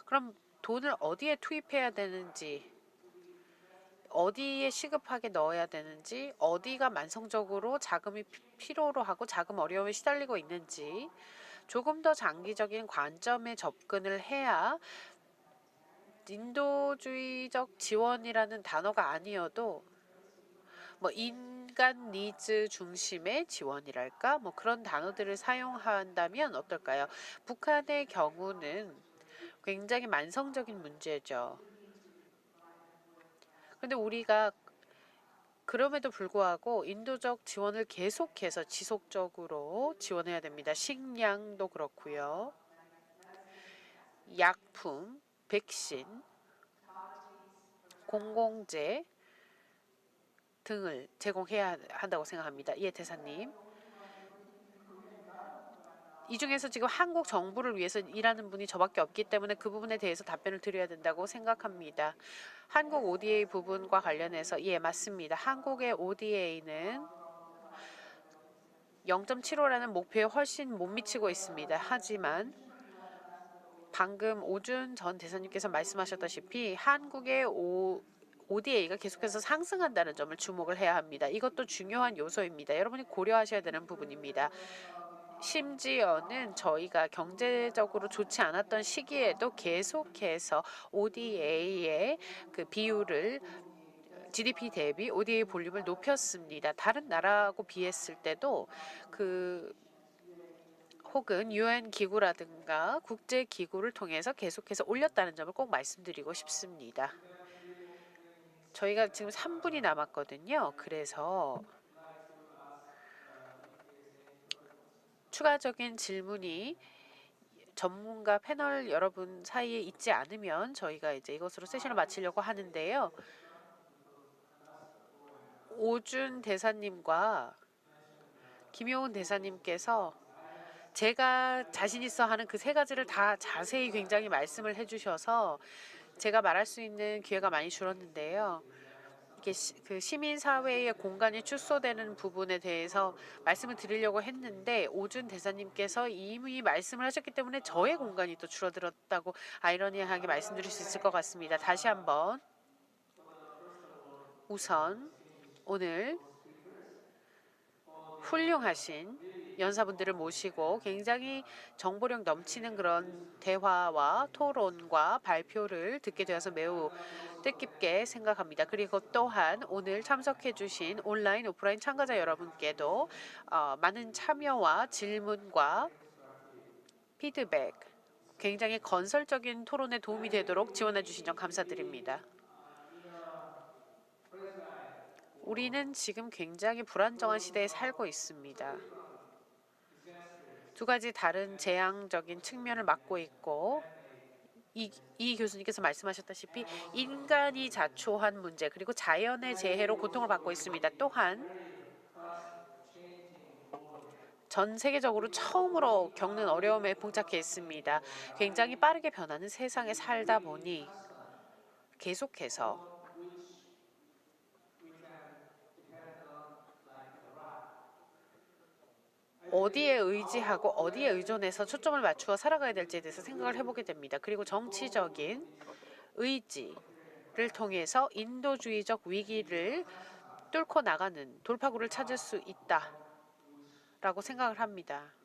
그럼 돈을 어디에 투입해야 되는지, 어디에 시급하게 넣어야 되는지, 어디가 만성적으로 자금이 필요로 하고 자금 어려움에 시달리고 있는지 조금 더 장기적인 관점에 접근을 해야 인도주의적 지원이라는 단어가 아니어도 인간 니즈 중심의 지원이랄까? 그런 단어들을 사용한다면 어떨까요? 북한의 경우는 굉장히 만성적인 문제죠. 근데 우리가 그럼에도 불구하고 인도적 지원을 계속해서 지속적으로 지원해야 됩니다. 식량도 그렇고요. 약품, 백신, 공공재 등을 제공해야 한다고 생각합니다. 예, 대사님. 이 중에서 지금 한국 정부를 위해서 일하는 분이 저밖에 없기 때문에 그 부분에 대해서 답변을 드려야 된다고 생각합니다. 한국 ODA 부분과 관련해서 예, 맞습니다. 한국의 ODA는 0.75라는 목표에 훨씬 못 미치고 있습니다. 하지만 방금 오준 전 대사님께서 말씀하셨다시피 한국의 ODA가 계속해서 상승한다는 점을 주목을 해야 합니다. 이것도 중요한 요소입니다. 여러분이 고려하셔야 되는 부분입니다. 심지어는 저희가 경제적으로 좋지 않았던 시기에도 계속해서 ODA의 그 비율을 GDP 대비 ODA 볼륨을 높였습니다. 다른 나라하고 비했을 때도 혹은 UN 기구라든가 국제 기구를 통해서 계속해서 올렸다는 점을 꼭 말씀드리고 싶습니다. 저희가 지금 3분이 남았거든요. 그래서 추가적인 질문이 전문가 패널 여러분 사이에 있지 않으면 저희가 이제 이것으로 세션을 마치려고 하는데요. 오준 대사님과 김효은 대사님께서 제가 자신 있어 하는 그 세 가지를 다 자세히 굉장히 말씀을 해주셔서 제가 말할 수 있는 기회가 많이 줄었는데요. 이게 그 시민사회의 공간이 축소되는 부분에 대해서 말씀을 드리려고 했는데 오준 대사님께서 이미 말씀을 하셨기 때문에 저의 공간이 또 줄어들었다고 아이러니하게 말씀드릴 수 있을 것 같습니다. 다시 한번 우선 오늘 훌륭하신 연사분들을 모시고 굉장히 정보력 넘치는 그런 대화와 토론과 발표를 듣게 되어서 매우 뜻깊게 생각합니다. 그리고 또한 오늘 참석해 주신 온라인 오프라인 참가자 여러분께도 많은 참여와 질문과 피드백 굉장히 건설적인 토론에 도움이 되도록 지원해 주신 점 감사드립니다. 우리는 지금 굉장히 불안정한 시대에 살고 있습니다. 두 가지 다른 재앙적인 측면을 맡고 있고 이 교수님께서 말씀하셨다시피 인간이 자초한 문제 그리고 자연의 재해로 고통을 받고 있습니다. 또한 전 세계적으로 처음으로 겪는 어려움에 봉착해 있습니다. 굉장히 빠르게 변하는 세상에 살다 보니 계속해서 어디에 의지하고 어디에 의존해서 초점을 맞추어 살아가야 될지에 대해서 생각을 해보게 됩니다. 그리고 정치적인 의지를 통해서 인도주의적 위기를 뚫고 나가는 돌파구를 찾을 수 있다라고 생각을 합니다.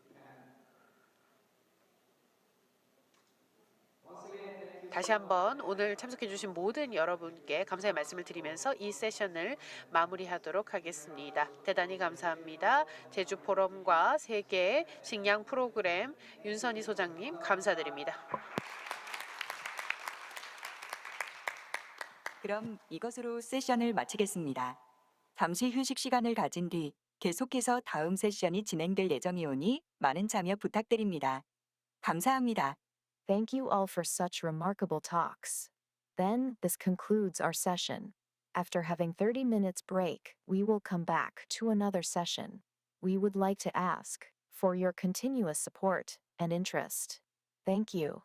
다시 한번 오늘 참석해 주신 모든 여러분께 감사의 말씀을 드리면서 이 세션을 마무리하도록 하겠습니다. 대단히 감사합니다. 제주 포럼과 세계 식량 프로그램 윤선희 소장님 감사드립니다. 그럼 이것으로 세션을 마치겠습니다. 잠시 휴식 시간을 가진 뒤 계속해서 다음 세션이 진행될 예정이오니 많은 참여 부탁드립니다. 감사합니다. Thank you all for such remarkable talks. Then, this concludes our session. After having 30 minutes break, we will come back to another session. We would like to ask for your continuous support and interest. Thank you.